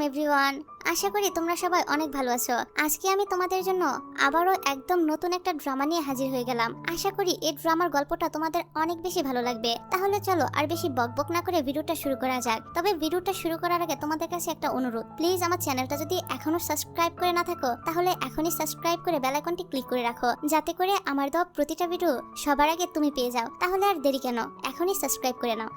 Everyone, আশা করি তোমরা সবাই অনেক ভালো আছো। আজকে আমি তোমাদের জন্য আবারও একদম নতুন একটা ড্রামা নিয়ে হাজির হয়ে গেলাম। আশা করি এই ড্রামার গল্পটা তোমাদের অনেক বেশি ভালো লাগবে। তাহলে চলো আর বেশি বকবক না করে ভিডিওটা শুরু করা যাক। তবে ভিডিওটা শুরু করার আগে তোমাদের কাছে একটা অনুরোধ, প্লিজ আমার চ্যানেলটা যদি এখনো সাবস্ক্রাইব করে না থাকো তাহলে এখনই সাবস্ক্রাইব করে বেল আইকনটি ক্লিক করে রাখো, যাতে করে আমার দেওয়া প্রতিটা ভিডিও সবার আগে তুমি পেয়ে যাও। তাহলে আর দেরি কেন, এখনই সাবস্ক্রাইব করে নাও।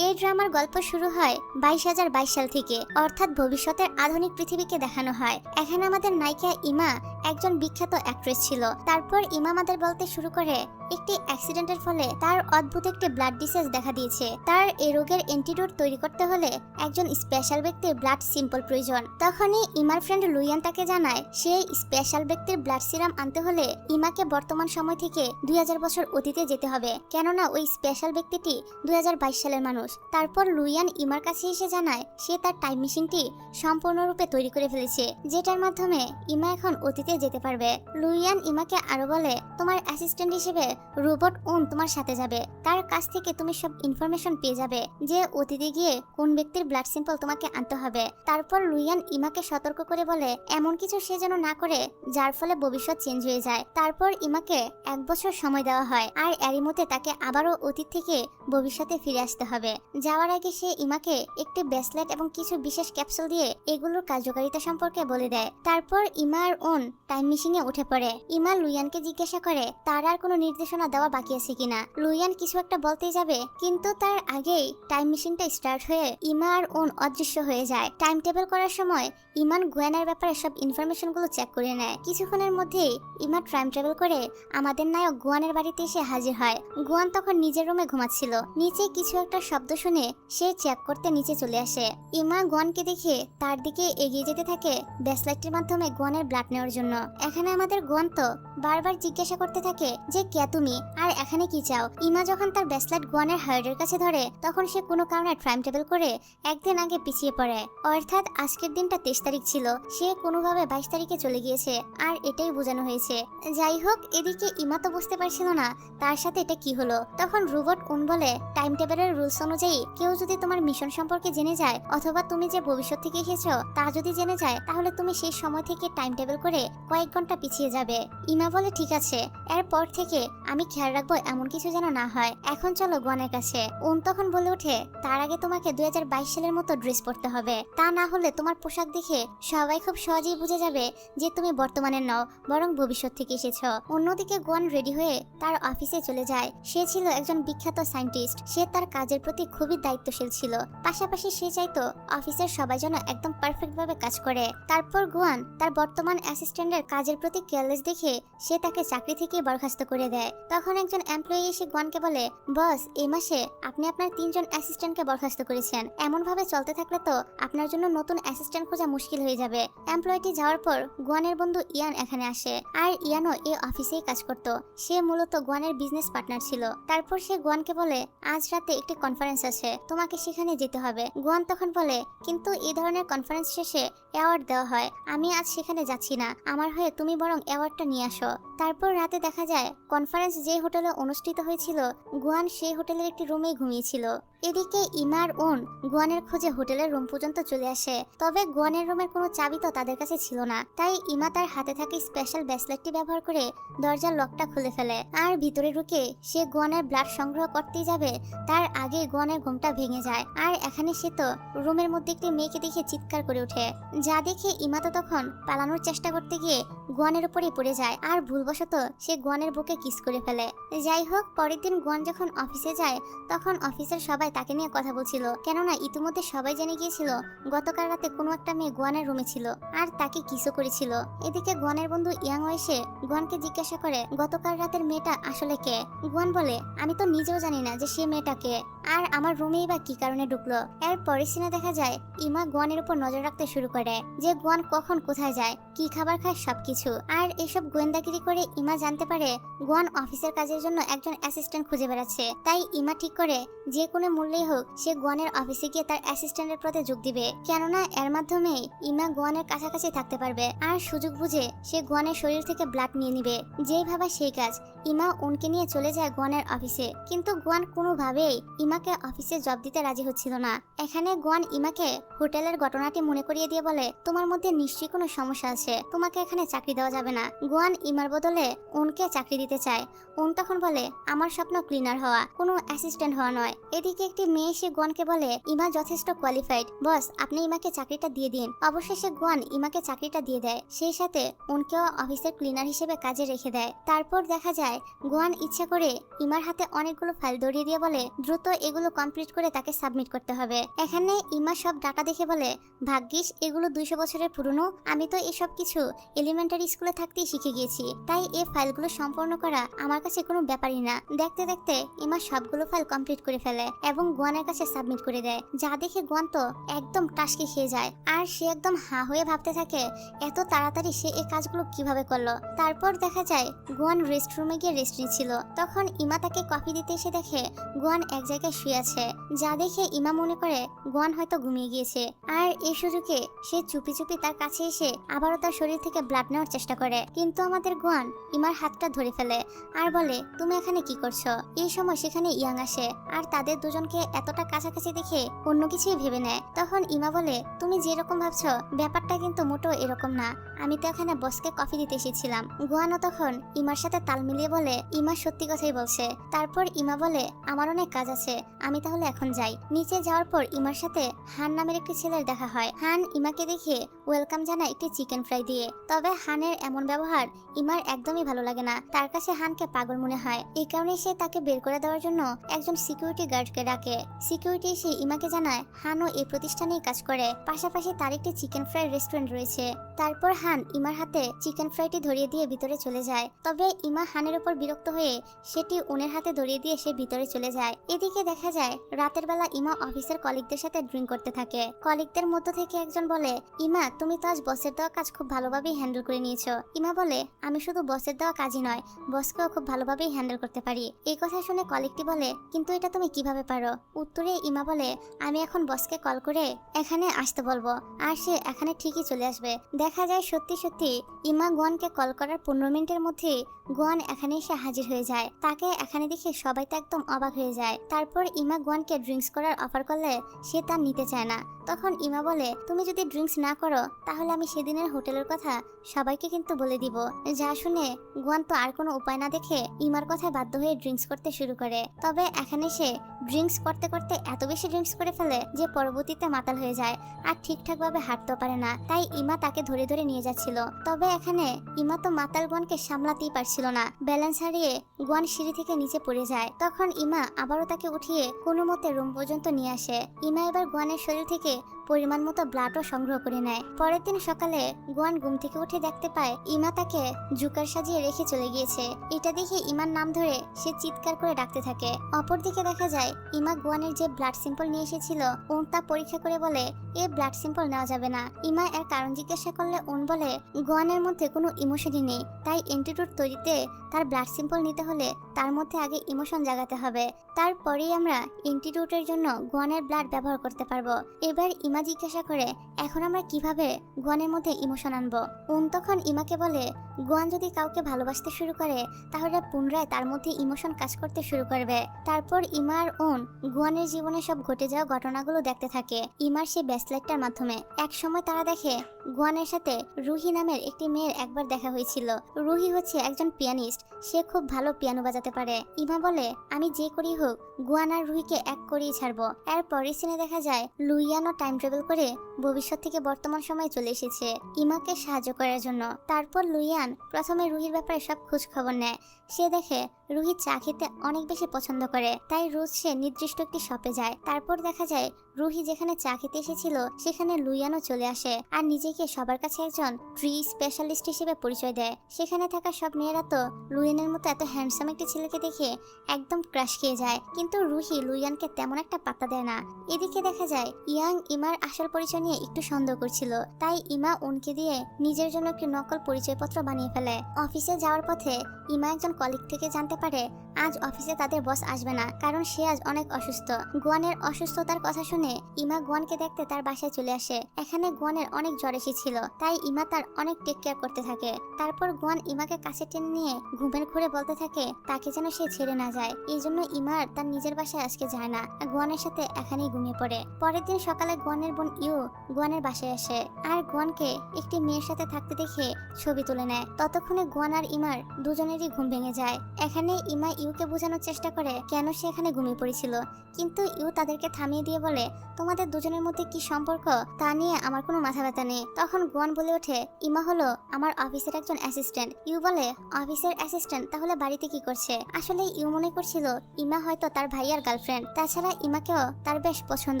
এই ড্রামার গল্প শুরু হয় 22,022 সাল থেকে, অর্থাৎ ভবিষ্যতের আধুনিক পৃথিবীকে দেখানো হয়। এখানে আমাদের নায়িকা ইমা একজন বিখ্যাত অ্যাক্ট্রেস ছিল। তারপর ইমা আমাদের বলতে শুরু করে একটি অ্যাক্সিডেন্টের ফলে তার অদ্ভুত একটি ব্লাড ডিসিজ দেখা দিয়েছে। তার এই রোগের অ্যান্টিডোট তৈরি করতে হলে একজন স্পেশাল ব্যক্তির ব্লাড সিম্পল প্রয়োজন। তখনই ইমার ফ্রেন্ড লুইয়ান তাকে জানায় সেই স্পেশাল ব্যক্তির ব্লাড সিরাম আনতে হলে ইমাকে বর্তমান সময় থেকে 2000 বছর অতীতে যেতে হবে, কেননা ওই স্পেশাল ব্যক্তিটি 2022 সালের মানুষ। তারপর লুইয়ান ইমার কাছে এসে জানায় সে তার টাইম মেশিনটি সম্পূর্ণরূপে তৈরি করে ফেলেছে, যেটার মাধ্যমে ইমা এখন অতীতে যেতে পারবে। লুইয়ান ইমাকে আরো বলে তোমার অ্যাসিস্ট্যান্ট হিসেবে রোবট ওন তোমার সাথে যাবে। তার কাছ থেকে তুমি সব ইনফরমেশন পেয়ে যাবে যে অতীতে গিয়ে কোন ব্যক্তির ব্লাড স্যাম্পল তোমাকে আনতে হবে। তারপর লুইয়ান ইমাকে সতর্ক করে বলে এমন কিছু সে যেন না করে যার ফলে ভবিষ্যৎ চেঞ্জ হয়ে যায়। তারপর ইমাকে 1 বছর সময় দেওয়া হয়, আর এরই মধ্যে তাকে আবারও অতীত থেকে ভবিষ্যতে ফিরে আসতে হবে। যাওয়ার আগে সে ইমাকে একটি ব্রেসলেট এবং কিছু বিশেষ ক্যাপসুল দিয়ে এগুলোর কার্যকারিতা সম্পর্কে বলে দেয়। তারপর ইমার ওন টাইম মেশিনে উঠে পড়ে। ইমা লুইয়ানকে জিজ্ঞাসা করে তার আর কোনো নির্দেশনা দেওয়া বাকি আছে কিনা। লুইয়ান কিছু একটা বলতেই যাবে, কিন্তু তার আগেই টাইম মেশিনটা স্টার্ট হয়ে ইমা আর ওন অদৃশ্য হয়ে যায়। টাইম টেবিল করার সময় ইমান গুয়ানের ব্যাপারে সব ইনফরমেশন গুলো চেক করে নেয়। কিছুক্ষণের মধ্যেই ইমা টাইম ট্রাভেল করে আমাদের নায়ক গুয়ানের বাড়িতে এসে হাজির হয়। গুয়ান তখন নিজের রুমে ঘুমাচ্ছিল। নিচে কিছু একটা শব্দ শুনে সে চেক করতে নিচে চলে আসে। ইমা গুয়ানকে দেখে তার দিকে এগিয়ে যেতে থাকে ব্রেসলেটটির মাধ্যমে গুয়ানের ব্লাড নেওয়ার জন্য। এখানে আমাদের গুয়ান তো বারবার জিজ্ঞাসা করতে থাকে যে কে তুমি আর এখানে কি চাও। ইমা যখন তার ব্রেসলেট গুয়ানের হার্টের কাছে ধরে তখন সে কোনো কারণে টাইম টেবিল করে একদিন আগে পিছিয়ে পড়ে, অর্থাৎ আজকের দিনটা 23 তারিখ ছিল, সে কোনোভাবে 22 তারিখে চলে গিয়েছে, আর এটাই বোঝানো হয়েছে। যাই হোক, এদিকে ইমা তো বুঝতে পারছিল না তার সাথে এটা কি হলো। তখন রোবট উন বলে টাইম টেবিলের রুলস অনুযায়ী কেউ যদি তোমার মিশন সম্পর্কে জেনে যায় অথবা তুমি যে ভবিষ্যৎ থেকে এসেছো তা যদি জেনে যায় তাহলে তুমি সেই সময় থেকে টাইম টেবিল করে কয়েক ঘন্টা পিছিয়ে যাবে। ইমা বলে ঠিক আছে, এরপর থেকে আমি খেয়াল রাখবো এমন কিছু যেন না হয়। এখন চলো গুয়ানের কাছে। উন তখন বলে ওঠে তার আগে তোমাকে 2022 সালের মতো ড্রেস পরতে হবে, তা না হলে তোমার পোশাক দেখে সবাই খুব সহজেই বুঝে যাবে যে তুমি বর্তমানের নও বরং ভবিষ্যৎ থেকে এসেছো। অন্যদিকে গুয়ান রেডি হয়ে তার অফিসে চলে যায়। সে ছিল একজন বিখ্যাত সায়েন্টিস্ট। সে তার কাজের প্রতি খুবই দায়িত্বশীল ছিল, পাশাপাশি সে চাইতো অফিসের সবাই যেন একদম পারফেক্ট ভাবে কাজ করে। তারপর গুয়ান তার বর্তমান অ্যাসিস্ট্যান্টের কাজের প্রতি কেয়ারলেস দেখে সে তাকে চাকরি থেকে বরখাস্ত করে দেয়। তখন একজন এমপ্লয়ি এসে গুয়ানকে বলে বস, এই মাসে আপনি আপনার 3 জন অ্যাসিস্ট্যান্টকে বরখাস্ত করেছেন। এমন ভাবে চলতে থাকলে তো আপনার জন্য নতুন অ্যাসিস্ট্যান্ট খোঁজা মুশকিল হয়ে যাবে। এমপ্লয়িটি যাওয়ার পর গুয়ানের বন্ধু ইয়ান এখানে আসে, আর ইয়ানও এই অফিসেই কাজ করত। সে মূলত গুয়ানের বিজনেস পার্টনার ছিল। তারপর সে গুয়ানকে বলে আজ রাতে একটি কনফারেন্স আছে, তোমাকে সেখানে যেতে হবে। গুয়ান তখন বলে কিন্তু এই ধরনের কনফারেন্স শেষে অ্যাওয়ার্ড দেওয়া হয়, আমি আজ সেখানে যাচ্ছি না, আমার হয়ে তুমি বরং অ্যাওয়ার্ডটা নিয়ে আসো। তারপর রাতে দেখা যায় কনফারেন্স যে হোটেলে অনুষ্ঠিত হয়েছিল গুয়ান সেই হোটেলের একটি রুমেই ঘুমিয়েছিল। এদিকে ইমার ওন গুয়ানের খোঁজে হোটেলের রুম পর্যন্ত চলে আসে, তবে গুয়ানের রুমের কোনো চাবি তো তাদের কাছে ছিল না। তাই ইমা তার হাতে থাকা স্পেশাল ব্রেসলেটটি ব্যবহার করে দরজার লকটা খুলে ফেলে, আর ভিতরে ঢুকে সে গুয়ানের ব্লাড সংগ্রহ করতেই যাবে তার আগে গুয়ানের ঘুমটা ভেঙে যায়। আর এখানে সে তো রুমের মধ্যে একটি মেয়েকে দেখে চিৎকার করে ওঠে, যা দেখে ইমা তো তখন পালানোর চেষ্টা করতে গিয়ে গুয়ানের উপরেই পড়ে যায়, আর ভুলবশত সে গুয়ানের বুকে কিস করে ফেলে। যাই হোক, পরের দিন গুয়ান যখন অফিসে যায় তখন অফিসের সবাই তাকে নিয়ে কথা বলছিল, কেননা ইতিমধ্যে সবাই জেনে গিয়েছিল গতকাল রাতে কোনো একটা মেয়ে গুয়ানের রুমে ছিল আর তাকে কিসও করেছিল। এদিকে গুয়ানের বন্ধু ইয়াং এসে গুয়ানকে জিজ্ঞাসা করে গতকাল রাতের মেয়েটা আসলে কে। গুয়ান বলে আমি তো নিজেও জানি না যে সে মেয়েটা কে, আর আমার রুমেই বা কি কারণে ঢুকলো। এর পরের সিনে দেখা যায় ইমা গুয়ানের উপর নজর রাখতে শুরু করে যে গুয়ান কখন কোথায় যায়, কি খাবার খায়, সবকিছু। আর এসব গোয়েন্দাগিরি করে ইমা জানতে পারে গুয়ান অফিসের কাজের জন্য একজন অ্যাসিস্ট্যান্ট খুঁজে বেড়াচ্ছে। তাই ইমা ঠিক করে যে কোনো মূল্যেই হোক সে গুয়ানের অফিসে গিয়ে তার অ্যাসিস্ট্যান্টের পদে যোগ দিবে, কেননা এর মাধ্যমে ইমা গুয়ানের কাছাকাছি থাকতে পারবে। আর সুযোগ বুঝে সে গুয়ানের শরীর থেকে ব্লাড নিয়ে নিবে। যেই ভাবা সেই কাজ, ইমা উনকে নিয়ে চলে যায় গুয়ানের অফিসে। কিন্তু গুয়ান কোনোভাবেই ইমা ইমাকে অফিসে জব দিতে রাজি হচ্ছিল না। এখানে গোয়ান ইমাকে হোটেলের ঘটনাটি মনে করিয়ে দিয়ে বলে, তোমার মধ্যে নিশ্চয়ই কোনো সমস্যা আছে, তোমাকে এখানে চাকরি দেওয়া যাবে না। গোয়ান ইমার বদলে ওনকে চাকরি দিতে চায়। ওন তখন বলে, আমার স্বপ্ন ক্লিনার হওয়া, কোনো অ্যাসিস্ট্যান্ট হওয়া নয়। এদিকে একটি মেয়ে এসে গোয়ানকে বলে, ইমা যথেষ্ট কোয়ালিফাইড, বস আপনি ইমাকে চাকরিটা দিয়ে দিন। অবশেষে গোয়ান ইমাকে চাকরিটা দিয়ে দেয়। সেই সাথে ওনকেও অফিসের ক্লিনার হিসেবে কাজে রেখে দেয়। তারপর দেখা যায় গোয়ান ইচ্ছা করে ইমার হাতে অনেকগুলো ফাইল ধরিয়ে দিয়ে বলে, দ্রুত এগুলো কমপ্লিট করে তাকে সাবমিট করতে হবে। এখানে ইমা সব ডাটা দেখে বলে, ভাগ্যিস এগুলো 200 বছরের পুরনো, আমি তো এসব কিছু এলিমেন্টারি স্কুলে থাকতেই শিখে গিয়েছি, তাই এই ফাইলগুলো সম্পূর্ণ করা আমার কাছে কোনো ব্যাপারই না। দেখতে দেখতে ইমা সবগুলো ফাইল কমপ্লিট করে ফেলে এবং গোয়ানের কাছে সাবমিট করে দেয়। যা দেখে গোয়ান তো একদম টাসকে খেয়ে যায়, আর সে একদম হা হয়ে ভাবতে থাকে এত তাড়াতাড়ি সে এই কাজগুলো কিভাবে করলো। তারপর দেখা যায় গোয়ান রেস্টরুমে গিয়ে রেস্ট নিচ্ছিল। তখন ইমা তাকে কফি দিতে এসে দেখে গোয়ান এক জায়গায় শুয়ে আছে। যা দেখে ইমা মনে করে গোয়ান হয়তো ঘুমিয়ে গিয়েছে, আর এই সুযোগে সে চুপি চুপি তার কাছে এসে আবারও তার শরীর থেকে ব্লাড নেওয়ার চেষ্টা করে। কিন্তু আমাদের গোয়ান ইমার হাতটা ধরে ফেলে আর বলে, তুমি এখানে কি করছো? এই সময় সেখানে ইয়াং আসে, আর তাদের দুজনকে এতটা কাছাকাছি দেখে অন্য কিছুই ভেবে নেয়। তখন ইমা বলে, তুমি যেরকম ভাবছো ব্যাপারটা কিন্তু মোটেও এরকম না, আমি তো এখানে বসকে কফি দিতে এসেছিলাম। গোয়ানও তখন ইমার সাথে তাল মিলিয়ে বলে, ইমা সত্যি কথাই বলছে। তারপর ইমা বলে, আমার অনেক কাজ আছে, আমি তাহলে এখন যাই। নিচে যাওয়ার পর ইমার সাথে হান নামের একটি ছেলের দেখা হয়। হান ইমাকে দেখে ওয়েলকাম জানায় একটি চিকেন ফ্রাই দিয়ে। তবে হানের এমন ব্যবহার ইমার একদমই ভালো লাগে না। তার কাছে হানকে পাগল মনে হয়। এই কারণে সে তাকে বের করে দেওয়ার জন্য একজন সিকিউরিটি গার্ডকে ডাকে। সিকিউরিটি এসে ইমাকে জানায় হানও এই প্রতিষ্ঠানেই কাজ করে, পাশাপাশি তার একটি চিকেন ফ্রাই রেস্টুরেন্ট রয়েছে। তারপর হান ইমার হাতে চিকেন ফ্রাইটি ধরিয়ে দিয়ে ভিতরে চলে যায়। তবে ইমা হানের উপর বিরক্ত হয়ে সেটি ওনের হাতে ধরিয়ে দিয়ে সে ভিতরে চলে যায়। এদিকে দেখা যায় রাতের বেলা ইমা অফিসের কলিগদের সাথে ড্রিঙ্ক করতে থাকে। কলিগদের মধ্য থেকে একজন বলে, ইমা তুমি তো আজ বসের দেওয়া কাজ খুব ভালোভাবেই হ্যান্ডেল করে নিয়েছো। ইমা বলে, আমি শুধু বসের দেওয়া কাজই নয়, বসকেও খুব ভালোভাবেই হ্যান্ডেল করতে পারি। এই কথা শুনে কলিগটি বলে, কিন্তু এটা তুমি কিভাবে পারো? উত্তরে ইমা বলে, আমি এখন বসকে কল করে এখানে আসতে বলবো, আর সে এখানে ঠিকই চলে আসবে। দেখা যায় সত্যি সত্যি ইমা গোয়ানকে কল করার 15 মিনিটের মধ্যে গোয়ান এখানে এসে হাজির হয়ে যায়। তাকে এখানে দেখে সবাই তো একদম অবাক হয়ে যায়। তারপর ইমা গোয়ানকে ড্রিঙ্কস করার অফার করলে সে তা নিতে চায় না। তখন ইমা বলে, তুমি যদি ড্রিঙ্কস না করো তাহলে আমি সেদিনের হোটেলের কথা সবাইকে কিন্তু বলে দিব। যা শুনে গোয়ান তো আর কোনো উপায় না দেখে ইমার কথায় বাধ্য হয়ে ড্রিঙ্কস করতে শুরু করে। তবে এখানে সে ড্রিঙ্কস করতে করতে এত বেশি ড্রিঙ্কস করে ফেলে যে পরবর্তীতে মাতাল হয়ে যায় আর ঠিকঠাক ভাবে হাঁটতেও পারে না। তাই ইমা তাকে ধরে ধরে নিয়ে যাচ্ছিল। তবে এখানে ইমা তো মাতাল গোয়ানকে সামলাতেই পারছিল না। ব্যালেন্স হারিয়ে গোয়ান সিঁড়ি থেকে নিচে পড়ে যায়। তখন ইমা আবারও তাকে উঠিয়ে কোনো মতে রুম পর্যন্ত নিয়ে আসে। ইমা এবার গোয়ানের শরীর থেকে পরিমাণ মতো ব্লাডও সংগ্রহ করে নেয়। পরের দিন সকালে গোয়ান ঘুম থেকে উঠে দেখতে পায় ইমা তাকে জুকার সাজিয়ে রেখে চলে গিয়েছে। এটা দেখে ইমার নাম ধরে সে চিৎকার করে ডাকতে থাকে। অপরদিকে দেখা যায় ইমা গোয়ানের যে ব্লাড স্যাম্পল নিয়ে এসেছিল ওন তা পরীক্ষা করে বলে, এ ব্লাড স্যাম্পল নেওয়া যাবে না। ইমা এর কারণ জিজ্ঞাসা করলে ওন বলে, গোয়ানের মধ্যে কোনো ইমোশনই নেই, তাই অ্যান্টিডোট তৈরিতে তার ব্লাড স্যাম্পল নিতে হলে তার মধ্যে আগে ইমোশন জাগাতে হবে, তারপরেই আমরা অ্যান্টিডোটের জন্য গোয়ানের ব্লাড ব্যবহার করতে পারবো। এবার ইমা জিজ্ঞাসা করে, এখন আমরা কিভাবে গোয়ানের মধ্যে ইমোশন আনবো? ওন তখন ইমাকে বলে, গোয়ান যদি কাউকে ভালোবাসতে শুরু করে তাহলে পুনরায় তার মধ্যে ইমোশন কাজ করতে শুরু করবে। তারপর ইমা আর ওন গোয়ানের জীবনে সব ঘটে যাওয়া ঘটনাগুলো দেখতে থাকে ইমার সেই ব্রেসলেটটার মাধ্যমে। এক সময় তারা দেখে গোয়ানের সাথে রুহি নামের একটি মেয়ের একবার দেখা হয়েছিল। রুহি হচ্ছে একজন পিয়ানিস্ট, সে খুব ভালো পিয়ানো বাজাতে পারে। ইমা বলে, আমি যে করি হোক গোয়ান আর রুহিকে এক করেই ছাড়বো। এর পরের সিনে দেখা যায় লুইয়ানও টাইম ট্রাভেল করে ভবিষ্যৎ থেকে বর্তমান সময়ে চলে এসেছে ইমাকে সাহায্য করার জন্য। তারপর লুইয়ান প্রথমে রুহির ব্যাপারে সব খোঁজ খবর নেয়। সে দেখে রুহি চা খেতে অনেক বেশি পছন্দ করে, তাই রোজ সে নির্দিষ্ট একটি শপে যায়। তারপর দেখা যায় রুহি যেখানে চা খেতে এসেছিল সেখানে লুইয়ানও চলে আসে আর নিজেকে সবার কাছে একজন ট্রি স্পেশালিস্ট হিসেবে পরিচয় দেয়। সেখানে থাকা সব মেয়েরা তো লুইয়ানের মতো এত হ্যান্ডসাম একটি ছেলেকে দেখে একদম ক্রাশ খেয়ে যায়, কিন্তু রুহি লুইয়ানকে তেমন একটা পাত্তা দেয় না। এদিকে দেখা যায় ইয়াং ইমার আসল পরিচয় নিয়ে একটু সন্দেহ করছিল, তাই ইমা উনকে দিয়ে নিজের জন্য একটি নকল পরিচয়পত্র বানিয়ে ফেলে। অফিসে যাওয়ার পথে ইমা একজন কলিগ থেকে জানতে পারে আজ অফিসে তাদের বস আসবে না, কারণ সে আজ অনেক অসুস্থ। গুয়ানের অসুস্থতার কথা শুনে ইমা গুয়ানকে দেখতে তার বাসায় চলে আসে। এখানে গুয়ানের অনেক জ্বর এসেছিল, তাই ইমা তার অনেক টেক কেয়ার করতে থাকে। তারপর গুয়ান ইমাকে কাছে টেনে নিয়ে ঘুমের ঘুরে বলতে থাকে তাকে যেন সে ছেড়ে না যায়। এই জন্য ইমার তার নিজের বাসায় আজকে যায় না, গুয়ানের সাথে এখানেই ঘুমিয়ে পড়ে। পরের দিন সকালে গুয়ানের বোন ইউ গুয়ানের বাসায় আসে আর গুয়ানকে একটি মেয়ের সাথে থাকতে দেখে ছবি তুলে নেয়। ততক্ষণে গুয়ান আর ইমার দুজনেরই ঘুম ভেঙে যায়। এখানে ইমা ইউকে বোঝানোর চেষ্টা করে কেন সে এখানে ঘুমিয়ে পড়েছিল, কিন্তু ইউ তাদেরকে থামিয়ে দিয়ে বলে তোমাদের দুজনের মধ্যে কি সম্পর্ক তা নিয়ে আমার কোনো মাথা ব্যথা নেই। তখন গুয়ান বলে ওঠে ইমা হলো আমার অফিসের একজন অ্যাসিস্ট্যান্ট। ইউ বলে অফিসের অ্যাসিস্ট্যান্ট, তাহলে বাড়িতে কি করছে? আসলে ইউ মনে করছিল ইমা হয়তো তার ভাইয়ার গার্লফ্রেন্ড, তাছাড়া ইমাকেও তার বেশ পছন্দ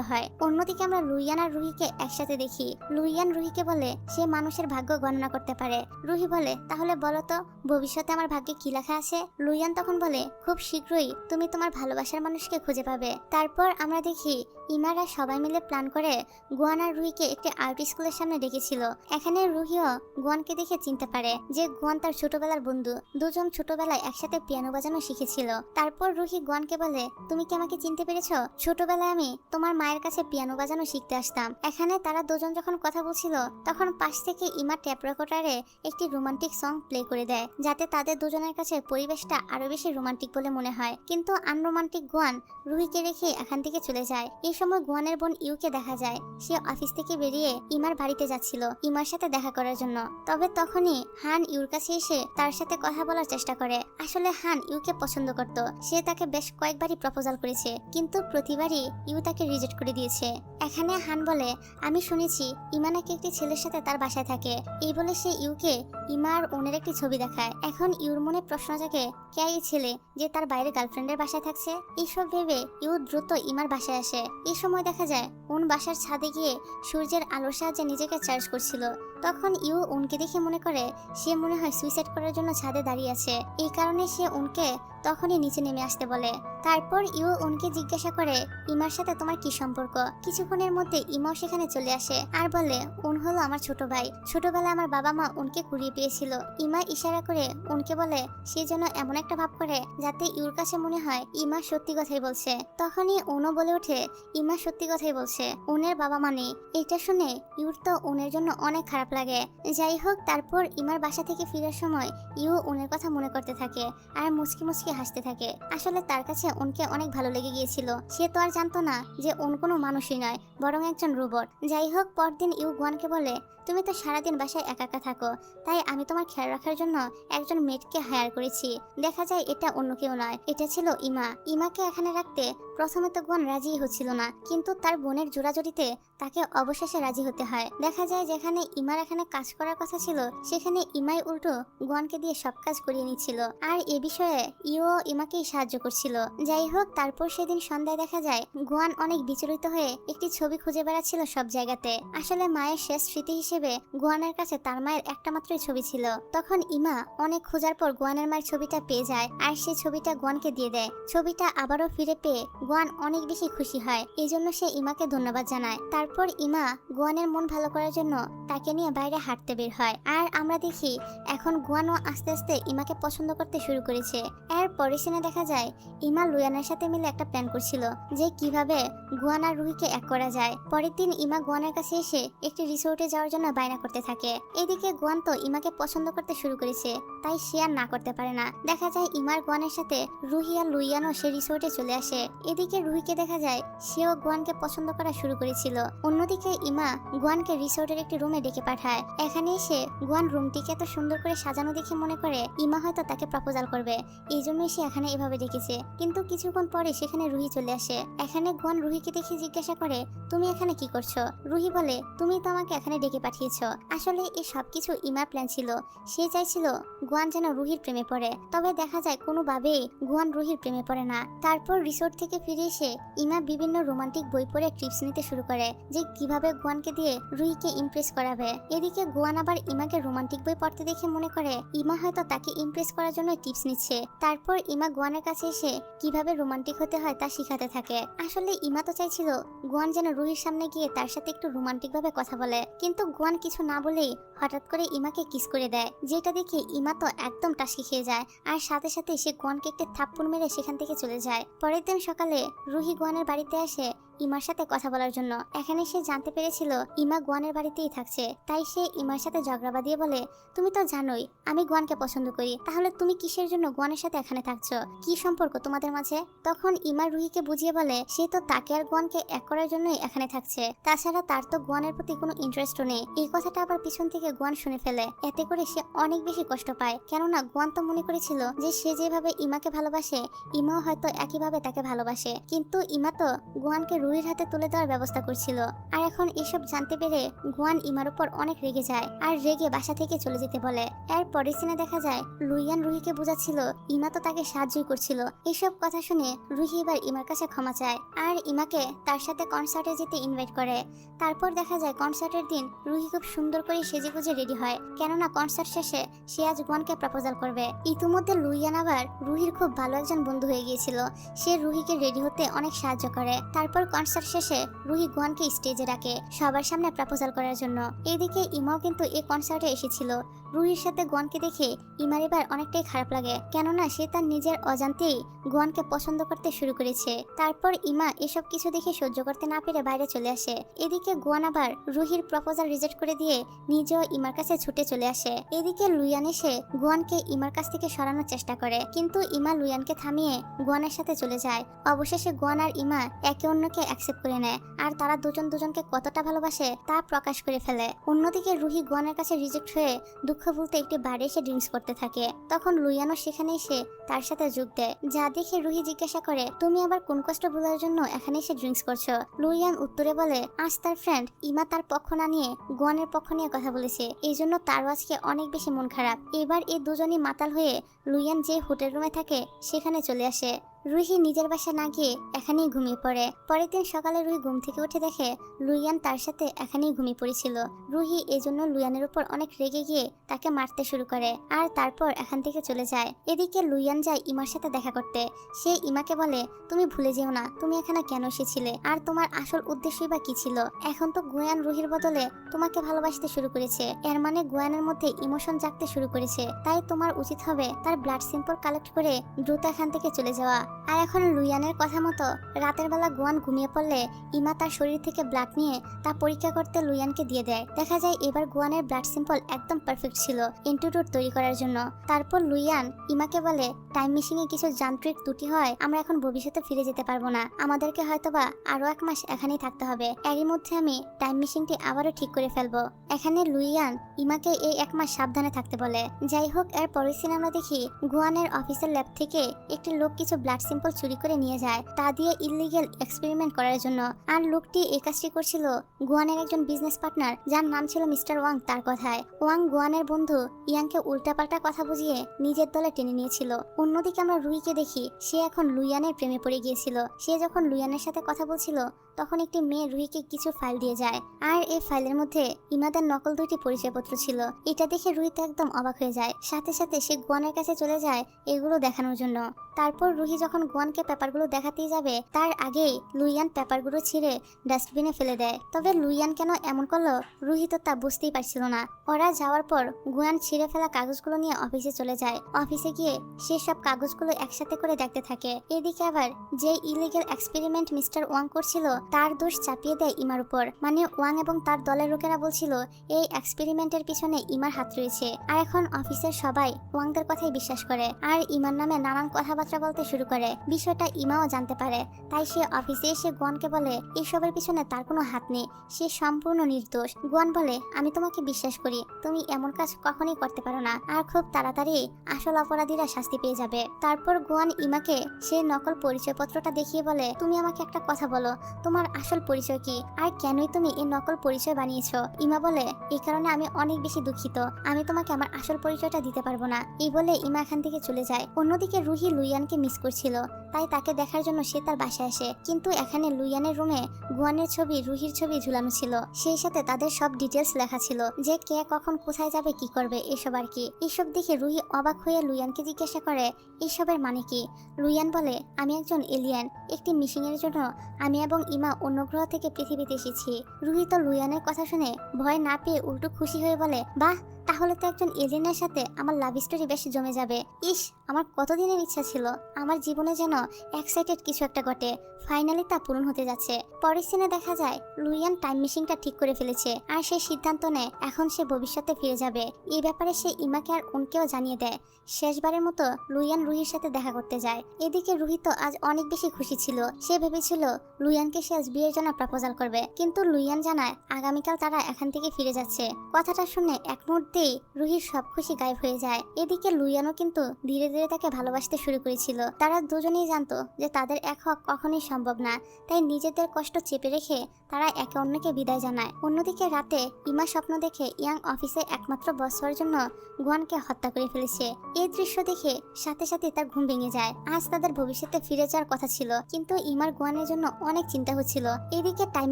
হয়। অন্যদিকে আমরা লুইয়ান আর রুহিকে একসাথে দেখি। লুইয়ান রুহিকে বলে সে মানুষের ভাগ্য গণনা করতে পারে। রুহি বলে তাহলে বলো তো ভবিষ্যতে আমার ভাগ্যে কি লেখা আছে? লুইয়ান তখন বলে খুব শীঘ্রই তুমি তোমার ভালোবাসার মানুষকে খুঁজে পাবে। তারপর আমরা দেখি ইমারা সবাই মিলে প্ল্যান করে গুয়ান আর রুহিকে একটি আর্ট স্কুলের সামনে ডেকেছিল। এখানে রুহিও গুয়ানকে দেখে চিনতে পারে যে গুয়ান তার ছোটবেলার বন্ধু। দুজন ছোটবেলায় একসাথে পিয়ানো বাজানো শিখেছিল। তারপর রুহি গুয়ানকে বলে তুমি কি আমাকে চিনতে পেরেছো? ছোটবেলায় আমি তোমার মায়ের কাছে পিয়ানো বাজানো শিখতে আসতাম। এখানে তারা দুজন যখন কথা বলছিল তখন পাশ থেকে ইমা ট্যাপ রেকর্ডারে একটি রোমান্টিক সং প্লে করে দেয়, যাতে তাদের দুজনের কাছে পরিবেশটা আরো বেশি রোমান্টিক বলে মনে হয়। কিন্তু আনরোমান্টিক গুয়ান রুহিকে রেখে এখান থেকে চলে যায়। এই সময় গুয়ানের বোন ইউকে দেখা যায় সে অফিস থেকে বেরিয়ে ইমার বাড়িতে যাচ্ছিল ইমার সাথে দেখা করার জন্য। তবে তখনই হান ইউর কাছে এসে তার সাথে কথা বলার চেষ্টা করে। আসলে হান ইউকে পছন্দ করত, সে তাকে বেশ কয়েকবারই প্রপোজাল করেছে, কিন্তু প্রতিবারই ইউ তাকে রিজেক্ট করে দিয়েছে। এখানে হান বলে আমি শুনেছি ইমা নাকি একটি ছেলের সাথে তার বাসায় থাকে। এই বলে সে ইউকে ইমা আর ওনের একটি ছবি দেখায়। এখন ইউর মনে প্রশ্ন জাগে কে এই ছেলে যে তার বাইরে গার্লফ্রেন্ডের বাসায় থাকছে। এইসব ভেবে ইউ দ্রুত ইমার বাসায় আসে। এই সময় দেখা যায় ওন বাসার ছাদে গিয়ে সূর্যের আলোর সাহায্যে নিজেকে চার্জ করছিল। তখন ইউ ওনকে দেখে মনে করে সে মনে হয় সুইসাইড করার জন্য ছাদে দাঁড়িয়ে আছে। এই কারণে সে ওনকে তখনই নিচে নেমে আসতে বলে। তারপর ইউ ওনকে জিজ্ঞাসা করে ইমার সাথে তোমার কি সম্পর্ক। কিছুক্ষণের মধ্যে ইমাও সেখানে চলে আসে আর বলে ওন হলো আমার ছোট ভাই। ছোটবেলায় আমার বাবা মা ওনকে কুড়িয়ে পেয়েছিল। ইমা ইশারা করে ওনকে বলে সে যেন এমন একটা ভাব করে যাতে ইউর কাছে মনে হয় ইমা সত্যি কথাই বলছে। তখনই ওনও বলে ওঠে ইমা সত্যি কথাই বলছে, ওনের বাবা মা নেই। এটা শুনে ইউর তো ওনের জন্য অনেক খারাপ লাগে। যাই হোক, তারপর ইমার বাসা থেকে ফিরার সময় ইউ ওনের কথা মনে করতে থাকে আর মুচকি মুচকি হাসতে থাকে। আসলে তার কাছে ওনকে অনেক ভালো লেগে গিয়েছিল। সে তো আর জানতো না যে ওন কোনো মানুষই নয়, বরং একজন রোবট। যাই হোক, পরদিন ইউ গুয়ানকে বলে তুমি তো সারাদিন বাসায় একা একা থাকো, তাই আমি তোমার খেয়াল রাখার জন্য একজন মেডকে হায়ার করেছি। দেখা যায় এটা অন্য কেউ নয়, এটা ছিল ইমা। ইমাকে এখানে রাখতে প্রথমে তো গুয়ান রাজি হচ্ছিল না, কিন্তু তার বোনের জোড়াজড়িতে তাকে অবশেষে রাজি হতে হয়। দেখা যায় যেখানে ইমার এখানে কাজ করার কথা ছিল সেখানে ইমাই উল্টো গুয়ানকে দিয়ে সব কাজ করিয়ে নিচ্ছিল, আর এ বিষয়ে ইও ইমাকেই সাহায্য করছিল। যাই হোক, তারপর সেদিন সন্ধ্যায় দেখা যায় গুয়ান অনেক বিচলিত হয়ে একটি ছবি খুঁজে বেড়াচ্ছিল সব জায়গাতে। আসলে মায়ের শেষ স্মৃতি হিসেবে গুয়ানের কাছে তার মায়ের একটা মাত্রই ছবি ছিল। তখন ইমা অনেক খোঁজার পর গুয়ানের মায়ের ছবিটা পেয়ে যায় আর সেই ছবিটা গুয়ানকে দিয়ে দেয়। ছবিটা আবারও ফিরে পেয়ে গুয়ান অনেক বেশি খুশি হয়, এই জন্য সে ইমাকে ধন্যবাদ জানায়। তারপর ইমা গুয়ানের মন ভালো করার জন্য তাকে নিয়ে বাইরে হাঁটতে বের হয়। আর আমরা দেখি এখন গুয়ানও আস্তে আস্তে ইমাকে পছন্দ করতে শুরু করেছে। এর পরের সিনে দেখা যায় ইমা লুয়ানের সাথে মিলে একটা প্ল্যান করছিল যে কিভাবে গুয়ান আর রুহিকে এক করা যায়। পরের দিন ইমা গুয়ানের কাছে এসে একটি রিসোর্টে যাওয়ার জন্য বায়না করতে থাকে। এদিকে গুয়ান তো ইমাকে পছন্দ করতে শুরু করেছে, তাই সে আর না করতে পারে না। দেখা যায় ইমার গুয়ানের সাথে রুহি আর লুইয়ানও সে রিসোর্টে চলে আসে। এদিকে রুহিকে দেখা যায় সেও গুয়ানকে পছন্দ করা শুরু করেছিল। অন্যদিকে ইমা গুয়ানকে রিসোর্টের একটি রুমে ডেকে পাঠায়। এখানে এসে গুয়ান রুমটিকে এত সুন্দর করে সাজানো দেখে মনে করে ইমা হয়তো তাকে প্রপোজাল করবে, এই জন্যই সে এখানে এভাবে ডেকেছে। কিন্তু কিছুক্ষণ পরে সেখানে রুহি চলে আসে। এখানে গুয়ান রুহিকে দেখে জিজ্ঞাসা করে তুমি এখানে কি করছো? রুহি বলে তুমি তো আমাকে এখানে ডেকে পাঠিয়েছো। আসলে এই সবকিছু ইমার প্ল্যান ছিল। সে চাইছিল গুয়ান যেন রুহির প্রেমে পড়ে, তবে দেখা যায় কোনোভাবেই গুয়ান রুহির প্রেমে পড়ে না। তারপর রিসোর্ট থেকে ফিরে এসে ইমা বিভিন্ন রোমান্টিক বই পড়ে টিপস নিতে শুরু করে যে কিভাবে গুয়ানকে দিয়ে রুহিকে ইমপ্রেস করাবে। এদিকে গুয়ান আবার ইমাকে রোমান্টিক বই পড়তে দেখে মনে করে ইমা হয়তো তাকে ইমপ্রেস করার জন্য টিপস নিচ্ছে। তারপর ইমা গুয়ানের কাছে এসে কিভাবে রোমান্টিক হতে হয় তা শিখাতে থাকে। আসলে ইমা তো চাইছিল গুয়ান যেন রুহির সামনে গিয়ে তার সাথে একটু রোমান্টিক ভাবে কথা বলে, কিন্তু গুয়ান কিছু না বলেই হঠাৎ করে ইমাকে কিস করে দেয়, যেটা দেখে ইমা তো একদম টাসকি খেয়ে যায় আর সাথে সাথে সে গুয়ানকে একটা থাপ্পড় মেরে সেখান থেকে চলে যায়। পরের দিন সকালে রুহি গুয়ানের বাড়িতে আসে ইমার সাথে কথা বলার জন্য। এখানে সে জানতে পেরেছিল ইমা গুয়ানের বাড়িতেই থাকছে, তাই সে ইমার সাথে ঝগড়া বাঁধিয়ে বলে, তুমি তো জানোই আমি গুয়ানকে পছন্দ করি, তাহলে তুমি কিসের জন্য গুয়ানের সাথে এখানে থাকছো, কি সম্পর্ক তোমাদের মাঝে? তখন ইমা রুহিকে বুঝিয়ে বলে সে তো তাকে আর গুয়ানকে এক করার জন্যই এখানে থাকছে, তাছাড়া তার তো গুয়ানের প্রতি কোনো ইন্টারেস্টও নেই। এই কথাটা আবার পিছন থেকে গুয়ান শুনে ফেলে, এতে করে সে অনেক বেশি কষ্ট পায়, কেননা গুয়ান তো মনে করেছিল যে সে যেভাবে ইমাকে ভালোবাসে ইমাও হয়তো একইভাবে তাকে ভালোবাসে, কিন্তু ইমা তো গুয়ানকে রুহির হাতে তুলে দেওয়ার ব্যবস্থা করছিল। আর এখন এসব জানতে পেরে গুয়ান ইমার উপর অনেক রেগে যায় আর রেগে বাসা থেকে চলে যেতে বলে। এর পরের সিনে দেখা যায় লুইয়ান রুহিকে বোঝাচ্ছিল ইমা তো তাকে সাহায্যই করছিল। এসব কথা শুনে রুহি এবার ইমার কাছে ক্ষমা চায় আর ইমাকে তার সাথে কনসার্টে যেতে ইনভাইট করে। তারপর দেখা যায় কনসার্টের দিন রুহি খুব সুন্দর করে সেজেগুজে রেডি হয়, কেননা কনসার্ট শেষে সে আজ গুয়ানকে প্রপোজাল করবে। ইতিমধ্যে লুইয়ান আবার রুহির খুব ভালো একজন বন্ধু হয়ে গিয়েছিল, সে রুহিকে রেডি হতে অনেক সাহায্য করে। তারপর কনসার্ট শেষে রুহি গুয়ানকে স্টেজে ডাকে সবার সামনে প্রপোজাল করার জন্য। এদিকে ইমাও কিন্তু এই কনসার্টে এসেছিল। রুহির সাথে গুয়ানকে দেখে ইমার এবার অনেকটাই খারাপ লাগে, কেননা সে তার নিজের অজান্তেই গুয়ানকে পছন্দ করতে শুরু করেছে। তারপর ইমা এসব কিছু দেখে সহ্য করতে না পেরে বাইরে চলে আসে। এদিকে গুয়ান আবার রুহির প্রপোজাল রিজেক্ট করে দিয়ে নিজেও ইমার কাছে ছুটে চলে আসে। এদিকে লুইয়ান এসে গুয়ানকে ইমার কাছ থেকে সরানোর চেষ্টা করে, কিন্তু ইমা লুইয়ানকে থামিয়ে গুয়ানের সাথে চলে যায়। অবশেষে গুয়ান আর ইমা একে অন্যকে অ্যাকসেপ্ট করে নেয় আর তারা দুজন দুজনকে কতটা ভালোবাসে তা প্রকাশ করে ফেলে। অন্যদিকে রুহি গুয়ানের কাছে রিজেক্ট হয়ে দুঃখ বলতে একটি বারে এসে ড্রিঙ্কস করতে থাকে। তখন লুইয়ানও সেখানে এসে তার সাথে যোগ দেয়, যা দেখে রুহি জিজ্ঞাসা করে তুমি আবার কোন কষ্ট ভোলার জন্য এখানে এসে ড্রিঙ্কস করছো? লুইয়ান উত্তরে বলে আজ তার ফ্রেন্ড ইমা তার পক্ষ না নিয়ে গুয়ানের পক্ষ নিয়ে কথা বলেছে, এই জন্য তারও আজকে অনেক বেশি মন খারাপ। এবার এই দুজনই মাতাল হয়ে লুইয়ান যে হোটেল রুমে থাকে সেখানে চলে আসে। রুহি নিজের বাসা না গিয়ে এখানেই ঘুমিয়ে পড়ে। পরের দিন সকালে রুহি ঘুম থেকে উঠে দেখে লুইয়ান তার সাথে এখানেই ঘুমিয়ে পড়েছিল। রুহি এজন্য লুইয়ানের উপর অনেক রেগে গিয়ে তাকে মারতে শুরু করে আর তারপর এখান থেকে চলে যায়। এদিকে লুইয়ান যায় ইমার সাথে দেখা করতে। সে ইমাকে বলে তুমি ভুলে যেও না তুমি এখানে কেন এসেছিলে আর তোমার আসল উদ্দেশ্যই বা কি ছিল। এখন তো গুয়ান রুহির বদলে তোমাকে ভালোবাসতে শুরু করেছে, এর মানে গুয়ানের মধ্যে ইমোশন জাগতে শুরু করেছে, তাই তোমার উচিত হবে তার ব্লাড স্যাম্পল কালেক্ট করে দ্রুত এখান থেকে চলে যাওয়া। আর এখন লুইয়ানের কথা মতো রাতের বেলা গুয়ান ঘুমিয়ে পড়লে ইমা তার শরীর থেকে ব্লাড নিয়ে তা পরীক্ষা করতে লুইয়ানকে দিয়ে দেয়। দেখা যায় এবার গুয়ানের ব্লাড স্যাম্পল একদম পারফেক্ট ছিল অ্যান্টিডোট তৈরি করার জন্য। তারপর লুইয়ান ইমাকে বলে টাইম মেশিনে কিছু যান্ত্রিক ত্রুটি হয়, আমরা এখন ভবিষ্যতে ফিরে যেতে পারবো না, আমাদেরকে হয়তোবা আরো 1 মাস এখানেই থাকতে হবে, এরই মধ্যে আমি টাইম মেশিনটি আবারও ঠিক করে ফেলবো। এখানে লুইয়ান ইমাকে এই 1 মাস সাবধানে থাকতে বলে। যাই হোক, এর পরের সিনে আমরা দেখি গুয়ানের অফিসের ল্যাব থেকে একটি লোক কিছু ব্লাড স্যাম্পল চুরি করে নিয়ে যায় তা দিয়ে ইললিগ্যাল এক্সপেরিমেন্ট করার জন্য। আর লোকটি এই কাজটি করছিল গুয়ানের একজন বিজনেস পার্টনার যার নাম ছিল মিস্টার ওয়াং। তার কথায় ওয়াং গুয়ানের বন্ধু ইয়াংকে উল্টাপাল্টা কথা বুঝিয়ে নিজের দলে টেনে নিয়েছিল। অন্যদিকে আমরা রুহিকে দেখি সে এখন লুইয়ানের প্রেমে পড়ে গিয়েছিল। সে যখন লুইয়ানের সাথে কথা বলছিল তখন একটি মেয়ে রুহিকে কিছু ফাইল দিয়ে যায় আর এই ফাইলের মধ্যে ইমাদের নকল 2টি পরিচয়পত্র ছিল। এটা দেখে রুহি তো একদম অবাক হয়ে যায়, সাথে সাথে সে গুয়ানের কাছে চলে যায় এগুলো দেখানোর জন্য। তারপর রুহি যখন গুয়ানকে পেপারগুলো দেখাতেই যাবে তার আগেই লুইয়ান পেপারগুলো ছিঁড়ে ডাস্টবিনে ফেলে দেয়। তবে লুইয়ান কেন এমন করলো রুহি তো তা বুঝতেই পারছিল না। ওরা যাওয়ার পর গুয়ান ছিঁড়ে ফেলা কাগজগুলো নিয়ে অফিসে চলে যায়। অফিসে গিয়ে সে সব কাগজগুলো একসাথে করে দেখতে থাকে। এদিকে আবার যে ইলিগ্যাল এক্সপেরিমেন্ট মিস্টার ওয়াং করছিল তার দোষ চাপিয়ে দেয় ইমার উপর। মানে ওয়াং এবং তার দলের লোকেরা বলছিল এই এক্সপেরিমেন্টের পিছনে ইমার হাত রয়েছে। আর এখন অফিসের সবাই ওয়াংদের কথাই বিশ্বাস করে আর ইমার নামে নানান কথাবার্তা বলতে শুরু করে। বিষয়টা ইমাও জানতে পারে, তাই সে অফিসে এসে গুয়ানকে বলে এসবের পিছনে তার কোনো হাত নেই, সে সম্পূর্ণ নির্দোষ। গুয়ান বলে আমি তোমাকে বিশ্বাস করি, তুমি এমন কাজ কখনোই করতে পারো না আর খুব তাড়াতাড়ি আসল অপরাধীরা শাস্তি পেয়ে যাবে। তারপর গুয়ান ইমাকে সে নকল পরিচয়পত্রটা দেখিয়ে বলে তুমি আমাকে একটা কথা বলো, তোমার আসল পরিচয় কি আর কেনই তুমি এই নকল পরিচয় বানিয়েছো? ইমা বলে এই কারণে আমি অনেক বেশি দুঃখিত, আমি তোমাকে আমার আসল পরিচয়টা দিতে পারবো না। এই বলে ইমা এখান থেকে চলে যায়। অন্যদিকে রুহি লুইয়ানকে মিস করছিল, তাই তাকে দেখার জন্য সে তার বাসায় আসে। কিন্তু এখানে লুইয়ানের রুমে গুয়ানের ছবি, রুহির ছবি ঝুলানো ছিল। সেই সাথে তাদের সব ডিটেলস লেখা ছিল, যে কে কখন কোথায় যাবে, কি করবে, এসব আর কি। এসব দেখে রুহি অবাক হয়ে লুইয়ানকে জিজ্ঞাসা করে এসবের মানে কি। লুইয়ান বলে, আমি একজন এলিয়েন, একটি মিশিং এর জন্য আমি এবং ইমা অন্য গ্রহ থেকে পৃথিবীতে এসেছি। রুহি তো লুইয়ানের কথা শুনে ভয় না পেয়ে উল্টো খুশি হয়ে বলে, বাহ, তাহলে তো একজন এলিয়েনের সাথে আমার লাভ স্টোরি বেশ জমে যাবে। ইস, আমার কতদিনের ইচ্ছা ছিল আমার জীবনে যেন এক্সাইটেড কিছু একটা ঘটে, ফাইনালি তা পূরণ হতে যাচ্ছে। পরের সিনে দেখা যায় লুইয়ান টাইম মেশিনটা ঠিক করে ফেলেছে আর সে সিদ্ধান্ত নেয় এখন সে ভবিষ্যতে ফিরে যাবে। এই ব্যাপারে সে ইমাকে আর উনকেও জানিয়ে দেয়। শেষবারের মতো লুইয়ান রুহির সাথে দেখা করতে যায়। এদিকে রুহি তো আজ অনেক বেশি খুশি ছিল। সে ভেবেছিল লুইয়ানকে সে আজ বিয়ের জন্য প্রপোজাল করবে, কিন্তু লুইয়ান জানায় আগামীকাল তারা এখান থেকে ফিরে যাচ্ছে। কথাটা শুনে এক মুহূর্তেই রুহির সব খুশি গায়েব হয়ে যায়। এদিকে লুইয়ানও কিন্তু ধীরে ধীরে তাকে ভালোবাসতে শুরু করেছিল। তারা দুজনেই জানতো যে তাদের এক হওয়া কখনোই সম্ভব না, তাই নিজেদের কষ্ট চেপে রেখে তারা একে অন্যকে বিদায় জানায়। অন্যদিকে রাতে ইমা স্বপ্ন দেখে ইয়াং অফিসে একমাত্র বস হওয়ার জন্য গুয়ানকে হত্যা করে ফেলেছে। এই দৃশ্য দেখে সাথে সাথে তার ঘুম ভেঙে যায়। আজ তাদের ভবিষ্যতে ফিরে যাওয়ার কথা ছিল, কিন্তু ইমার গুয়ানের জন্য অনেক চিন্তা হচ্ছিল। এদিকে টাইম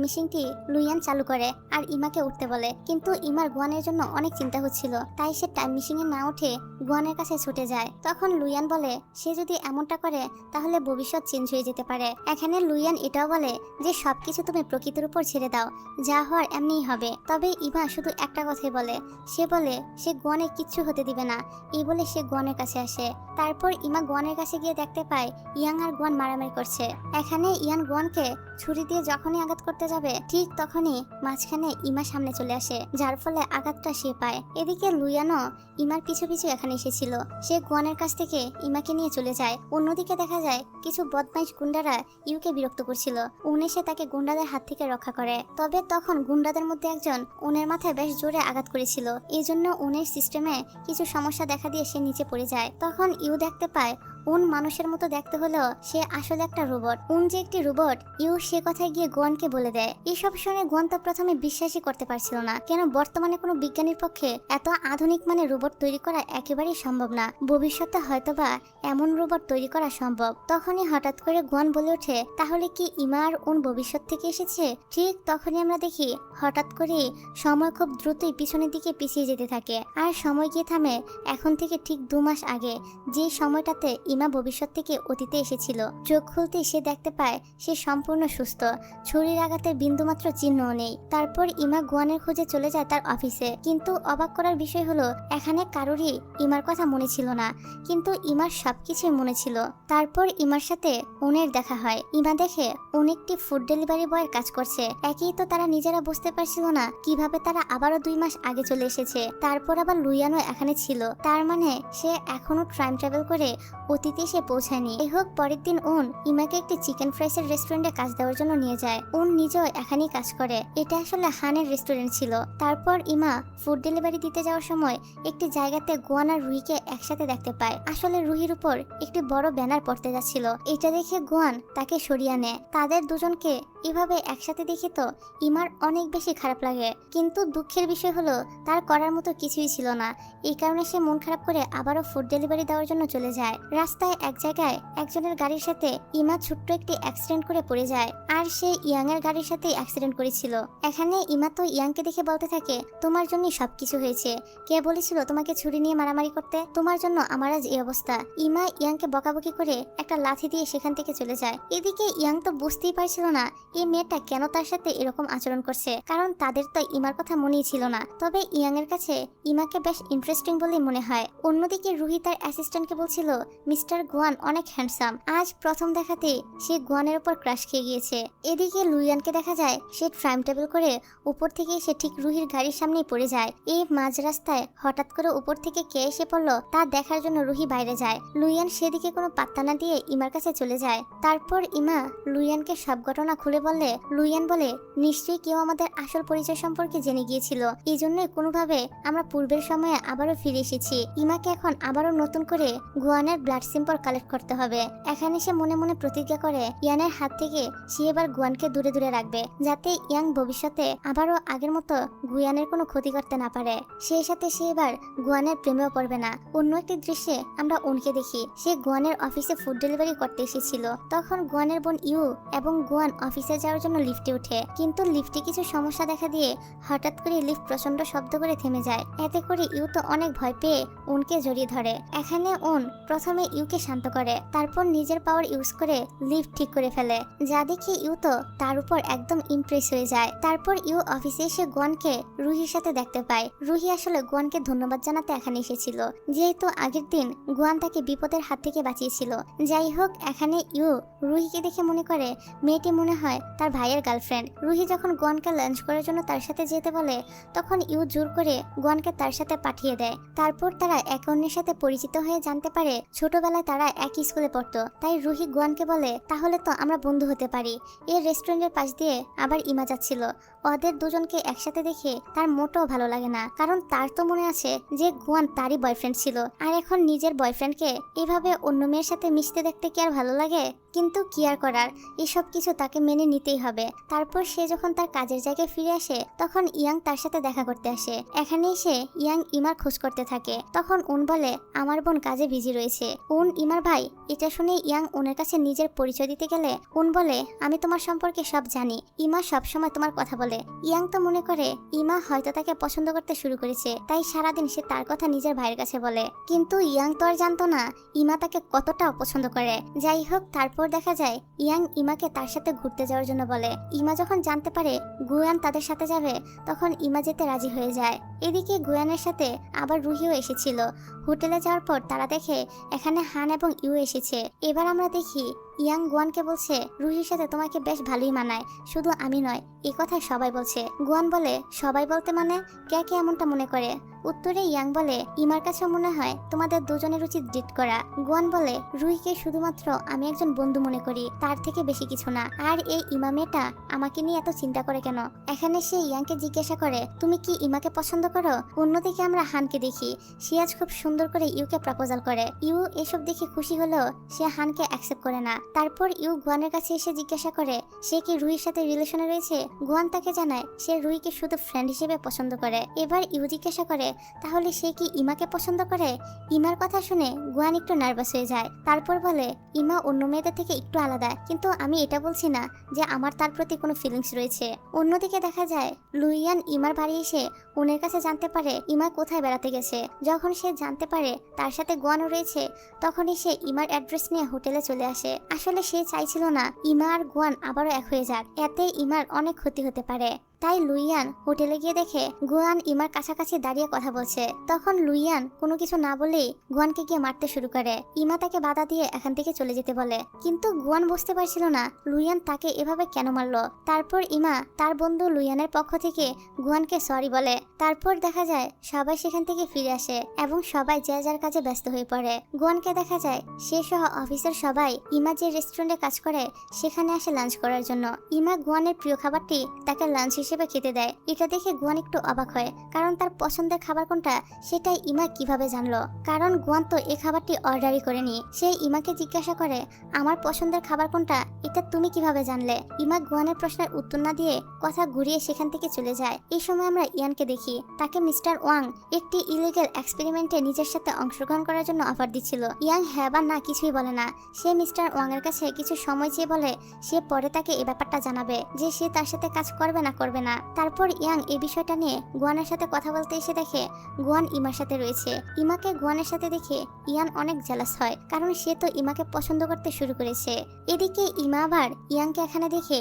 মেশিনটি লুইয়ান চালু করে আর ইমাকে উঠতে বলে, কিন্তু ইমার গুয়ানের জন্য অনেক চিন্তা হচ্ছিল, তাই সে টাইম মেশিনে না উঠে গুয়ানের কাছে ছুটে যায়। তখন লুইয়ান বলে, সে যদি এমনটা করে তাহলে ভবিষ্যৎ চেঞ্জ হয়ে যেতে পারে। এখানে লুইয়ান এটাও বলে যে সবকিছু তুমি প্রকৃতির উপর ছেড়ে দাও, যা হওয়ার এমনিই হবে। তবে ইমা শুধু একটা কথাই বলে, সে বলে সে গুয়ানের কিচ্ছু হতে দিবে না। এই বলে সে গুয়ানের কাছে আসে। তারপর ইমা গুয়ানের কাছে গিয়ে দেখতে পায় ইয়াং আর গুয়ান মারামারি করছে। এখানে ইয়ান গুয়ানকে ছুরি দিয়ে যখনই আঘাত করতে যাবে ঠিক তখনই মাঝখানে ইমা সামনে চলে আসে, যার ফলে আঘাতটা সে পায়। এদিকে লুইয়ানও ইমার পিছু পিছু এখানে এসেছিল। সে গুয়ানের কাছ থেকে ইমাকে নিয়ে চলে যায়। অন্যদিকে দেখা যায় কিছু বদমাইশ গুন্ডারা ইউকে বিরক্ত করছিল। উন এসে তাকে গুন্ডাদের হাত থেকে রক্ষা করে। তবে তখন গুন্ডাদের মধ্যে একজন উনের মাথায় বেশ জোরে আঘাত করেছিল। এই জন্য উনের সিস্টেমে কিছু সমস্যা দেখা দিয়ে সে নিচে পড়ে যায়। তখন ইউ দেখতে পায় উন মানুষের মতো দেখতে হলেও সে আসলে একটা রোবট। উন যে একটি রোবট ইউ সে কথায় গিয়ে গোয়ানকে বলে দেয়। এইসব শুনে গোয়ান তো প্রথমে বিশ্বাসই করতে পারছিল না, কেন বর্তমানে কোনো বিজ্ঞানীর পক্ষে এত আধুনিক মানের রোবট তৈরি করা একেবারেই সম্ভব না। ভবিষ্যতে হয়তোবা এমন রোবট তৈরি করা সম্ভব। তখনই হঠাৎ করে গোয়ান বলে ওঠে, তাহলে কি ইমা আর উন ভবিষ্যৎ থেকে এসেছে? ঠিক তখনই আমরা দেখি হঠাৎ করে সময় খুব দ্রুতই পিছনের দিকে পিছিয়ে যেতে থাকে। আর সময় গিয়ে থামে এখন থেকে ঠিক 2 মাস আগে, যে সময়টাতে ইমা ভবিষ্যৎ থেকে অতীতে এসেছিল। চোখ খুলতে সে দেখতে পায় সে সম্পূর্ণ সুস্থ, ছুরির আঘাতের বিন্দুমাত্র চিহ্নও নেই। তারপর ইমা গুয়ানের খোঁজে চলে যায় তার অফিসে। কিন্তু অবাক করার বিষয় হলো এখানে কারোরই ইমার কথা মনে ছিল না, কিন্তু ইমার সবকিছুই মনে ছিল। তারপর ইমার সাথে উনের দেখা হয়। ইমা দেখে উন একটি ফুড ডেলিভারি বয়ের কাজ করছে। একই তো তারা নিজেরা বুঝতে পারছিল না কিভাবে তারা আবারও 2 মাস আগে চলে এসেছে। তারপর আবার লুইয়ানও এখানে ছিল, তার মানে সে এখনো টাইম ট্রাভেল করে অতীতে সে পৌঁছায়নি। এই হোক, পরের দিন উন ইমাকে একটি চিকেন ফ্রাইসের রেস্টুরেন্টে কাজ দেওয়ার জন্য নিয়ে যায়। উন নিজেও এখানেই কাজ করে। এটা আসলে হানের রেস্টুরেন্ট ছিল। তারপর ইমা ফুড ডেলিভারি দিতে যাওয়ার সময় একটি জায়গাতে গুয়ান আর রুহিকে একসাথে দেখতে পায়। আসলে রুহির উপর একটি বড় ব্যানার পড়তে যাচ্ছিল। এটা দেখে গুয়ান তাকে সরিয়ে নেয়। তাদের দুজনকে এভাবে একসাথে দেখে তো ইমার অনেক বেশি খারাপ লাগে, কিন্তু দুঃখের বিষয় হলো তার করার মতো কিছুই ছিল না। এই কারণে সে মন খারাপ করে আবারও ফুড ডেলিভারি দেওয়ার জন্য চলে যায়। রাস্তায় এক জায়গায় একজনের গাড়ির সাথে ইমা ছোট্ট একটি অ্যাক্সিডেন্ট করে পড়ে যায়, আর সে ইয়াং এর গাড়ির সাথে অ্যাক্সিডেন্ট করেছিল। এখানে ইমা তো ইয়াংকে দেখে বলতে থাকে, তোমার জন্যই সবকিছু হয়েছে। কে বলেছিল তোমাকে ছুরি নিয়ে মারামারি করতে? তোমার জন্য আমার আজ এই অবস্থা। ইমা ইয়াংকে বকাবকি করে একটা লাথি দিয়ে সেখান থেকে চলে যায়। এদিকে ইয়াং তো বুঝতেই পারছিল না এই মেয়েটা কেন তার সাথে এরকম আচরণ করছে, কারণ তাদের তো ইমার কথা মনেই ছিল না। তবে ইয়াং এর কাছে ইমাকে বেশ ইন্টারেস্টিং বলেই মনে হয়। অন্যদিকে রুহি তার অ্যাসিস্ট্যান্টকে বলছিল, মিস্টার গুয়ান অনেক হ্যান্ডসাম। আজ প্রথম দেখাতে সে গুয়ানের উপর ক্রাশ খেয়ে গিয়েছে। এদিকে লুইয়ানকে দেখা যায় সে টাইম টেবিল করে উপর থেকে সে ঠিক রুহির গাড়ির সামনেই পড়ে যায়। এই মাঝ রাস্তায় হঠাৎ করে উপর থেকে কে এসে পড়লো তা দেখার জন্য রুহি বাইরে যায়। লুইয়ান সেদিকে কোনো পাত্তা না দিয়ে ইমার কাছে চলে যায়। তারপর ইমা লুইয়ানকে সব ঘটনা খুলে বললে লুইয়ান বলে, নিশ্চয়ই কেউ আমাদের আসল পরিচয় সম্পর্কে জেনে গিয়েছিল, এই জন্যই কোনোভাবে আমরা পূর্বের সময়ে আবারও ফিরে এসেছি। ইমাকে এখন আবারও নতুন করে গুয়ানের ব্লাড স্যাম্পল কালেক্ট করতে হবে। এখানে সে মনে মনে প্রতিজ্ঞা করে ইয়ানের হাত থেকে সে এবার গুয়ানকে দূরে দূরে রাখবে, যাতে ইয়াং ভবিষ্যতে আবারও আগের মতো গুয়ানের কোনো ক্ষতি করতে না পারে। সেই সাথে সে এবার গুয়ানের প্রেমেও পড়বে না। অন্য একটি দৃশ্যে আমরা উনকে দেখি, সে গুয়ানের অফিসে ফুড ডেলিভারি করতে এসেছিল। তখন গুয়ানের বোন ইউ এবং গুয়ান অফিসে যাওয়ার জন্য লিফটে ওঠে, কিন্তু লিফটে কিছু সমস্যা দেখা দিয়ে হঠাৎ করে লিফট প্রচন্ড শব্দ করে থেমে যায়। এতে করে ইউ তো অনেক ভয় পেয়ে উনকে জড়িয়ে ধরে। এখানে উন প্রথমে ইউকে শান্ত করে, তারপর নিজের পাওয়ার ইউজ করে লিফট ঠিক করে ফেলে, যা দেখে ইউ তো তার উপর একদম ইমপ্রেস হয়ে যায়। তারপর ইউ অফিসে এসে গুয়ানকে রুহির সাথে দেখতে পায়। রুহি আসলে গুয়ানকে ধন্যবাদ জানাতে এখানে এসেছিল, যেহেতু আগের দিন গুয়ান তাকে বিপদের হাত থেকে বাঁচিয়েছিল। যাই হোক, এখানে ইউ রুহিকে দেখে মনে করে মেয়েটি মনে হয় তার ভাইয়ের গার্লফ্রেন্ড। রুহি যখন গুয়ানকে লাঞ্চ করার জন্য তার সাথে যেতে বলে, তখন ইউ জোর করে গুয়ানকে তার সাথে পাঠিয়ে দেয়। তারপর তারা একে অন্যের সাথে পরিচিত হয়ে জানতে পারে ছোটবেলায় তারা একই স্কুলে পড়তো। তাই রুহি গুয়ানকে বলে, তাহলে তো আমরা বন্ধু হতে পারি। এই রেস্টুরেন্টের পাশ দিয়ে আবার ইমা যাচ্ছিল। ওদের দুজনকে একসাথে দেখে তার মোটেও ভালো লাগে না, কারণ তার তো মনে আছে যে গুয়ান তারই বয়ফ্রেন্ড ছিল, আর এখন নিজের বয়ফ্রেন্ডকে এভাবে অন্য মেয়ের সাথে মিশতে দেখতে কি আর ভালো লাগে? কিন্তু কি আর করার, এসব কিছু তাকে মেনে নিতেই হবে। তারপর সে যখন তার কাজের জায়গায় ফিরে আসে, তখন ইয়াং তার সাথে দেখা করতে আসে। এখানে এসে ইয়াং ইমার খোঁজ করতে থাকে। তখন উন বলে, আমার বোন কাজে বিজি রয়েছে। উন ইমার ভাই। এটা শুনে ইয়াং উনের কাছে নিজের পরিচয় দিতে গেলে উন বলে, আমি তোমার সম্পর্কে সব জানি, ইমা সবসময় তোমার কথা বলে। ইয়াং তো মনে করে ইমা হয়তো তাকে পছন্দ করতে শুরু করেছে, তাই সারাদিন সে তার কথা নিজের ভাইয়ের কাছে বলে। কিন্তু ইয়াং তো আর জানতো না ইমা তাকে কতটা অপছন্দ করে। যাই হোক, তারপর দেখা যায় ইয়াং ইমাকে তার সাথে ঘুরতে যাওয়ার জন্য বলে। ইমা যখন জানতে পারে গুয়ান তাদের সাথে যাবে, তখন ইমা যেতে রাজি হয়ে যায়। এদিকে গুয়ানের সাথে আবার রুহিও এসেছিল। হোটেলে যাওয়ার পর তারা দেখে এখানে হান এবং ইউ এসেছে। এবার আমরা দেখি ইয়াং গুয়ানকে বলছে, রুহির সাথে তোমাকে বেশ ভালোই মানায়, শুধু আমি নয়, এই কথা সবাই বলছে। গুয়ান বলে, সবাই বলতে মানে? কে কে এমনটা মনে করে? উত্তরে ইয়াং বলে, ইমার কাছে মনে হয় তোমাদের দুজনের উচিত ডেট করা। গুয়ান বলে, রুহিকে শুধুমাত্র আমি একজন বন্ধু মনে করি, তার থেকে বেশি কিছু না। আর এই ইমা মেয়েটা আমাকে নিয়ে এত চিন্তা করে কেন? এখানে সে ইয়াংকে জিজ্ঞাসা করে, তুমি কি ইমাকে পছন্দ করো? অন্যদিকে আমরা হানকে দেখি, সে আজ খুব সুন্দর করে ইউকে প্রপোজাল করে। ইউ এসব দেখে খুশি হলেও সে হানকে অ্যাকসেপ্ট করে না। তারপর ইউ গুয়ানের কাছে এসে জিজ্ঞাসা করে সে কি রুহির সাথে রিলেশনে রয়েছে। গুয়ান তাকে জানায় সে রুহিকে শুধু ফ্রেন্ড হিসেবে পছন্দ করে। এবার ইউ জিজ্ঞাসা করে, তাহলে সে কি ইমাকে পছন্দ করে? ইমার কথা শুনে গুয়ান একটু নার্ভাস হয়ে যায়। তারপর বলে, ইমা অন্য মেয়েদের থেকে একটু আলাদা, কিন্তু আমি এটা বলছি না যে আমার তার প্রতি কোনো ফিলিংস রয়েছে। অন্যদিকে দেখা যায় লুইয়ান ইমার বাড়ি এসে উনের কাছে জানতে পারে ইমা কোথায় বেড়াতে গেছে। যখন সে জানতে পারে তার সাথে গুয়ানও রয়েছে, তখনই সে ইমার অ্যাড্রেস নিয়ে হোটেলে চলে আসে। আসলে সে চাইছিল না ইমা আর গুয়ান আবারও এক হয়ে যাক, এতে ইমার অনেক ক্ষতি হতে পারে। তাই লুইয়ান হোটেলে গিয়ে দেখে গুয়ান ইমার কাছাকাছি দাঁড়িয়ে কথা বলছে। তখন লুইয়ান কোনো কিছু না বলেই গুয়ানকে গিয়ে মারতে শুরু করে। ইমা তাকে বাধা দিয়ে এখান থেকে চলে যেতে বলে, কিন্তু গুয়ান বুঝতে পারছিল না লুইয়ান তাকে এভাবে কেন মারলো। তারপর ইমা তার বন্ধু লুইয়ানের পক্ষ থেকে গুয়ানকে সরি বলে। তারপর দেখা যায় সবাই সেখান থেকে ফিরে আসে এবং সবাই যে যার কাজে ব্যস্ত হয়ে পড়ে। গুয়ানকে দেখা যায় সে সহ অফিসের সবাই ইমা যে রেস্টুরেন্টে কাজ করে সেখানে আসে লাঞ্চ করার জন্য। ইমা গুয়ানের প্রিয় খাবারটি তাকে লাঞ্চ হিসেবে খেতে দেয়। এটা দেখে গুয়ান একটু অবাক হয়, কারণ তার পছন্দের খাবার কোনটা সেটাই ইমা কিভাবে জানলো, কারণ গুয়ান তো এই খাবারটি অর্ডারই করেনি। সে ইমাকে জিজ্ঞাসা করে, আমার পছন্দের খাবার কোনটা, এটা তুমি কিভাবে জানলে? ইমা গুয়ানের প্রশ্নের উত্তর না দিয়ে কথা ঘুরিয়ে সেখান থেকে চলে যায়। এই সময় আমরা ইয়ানকে দেখি, তাকে মিস্টার ওয়াং একটি ইলিগাল এক্সপেরিমেন্টে নিজের সাথে অংশগ্রহণ করার জন্য অফার দিচ্ছিল। ইয়াং হ্যাঁ বা না কিছুই বলে না। সে মিস্টার ওয়াং এর কাছে কিছু সময় চেয়ে বলে সে পরে তাকে এই ব্যাপারটা জানাবে যে সে তার সাথে কাজ করবে না করবে না। তারপর ইয়াং এই বিষয়টা নিয়ে গুয়ানের সাথে কথা বলতে এসে দেখে গুয়ান ইমার সাথে রয়েছে। ইমাকে গুয়ানের সাথে দেখে ইয়ান অনেক জেলাস হয়, কারণ সে তো ইমাকে পছন্দ করতে শুরু করেছে। এদিকে ইমা আবার ইয়াংকে এখানে দেখে,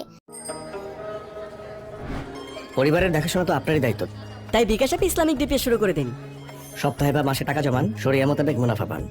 পরিবারের দেখাশোনা তো আপনারই দায়িত্ব, তাই বিকাশ অ্যাপে ইসলামিক ডিপিএস শুরু করে দিন। সপ্তাহে বা মাসে টাকা জমান, শরিয়া মোতাবেক মুনাফা পান।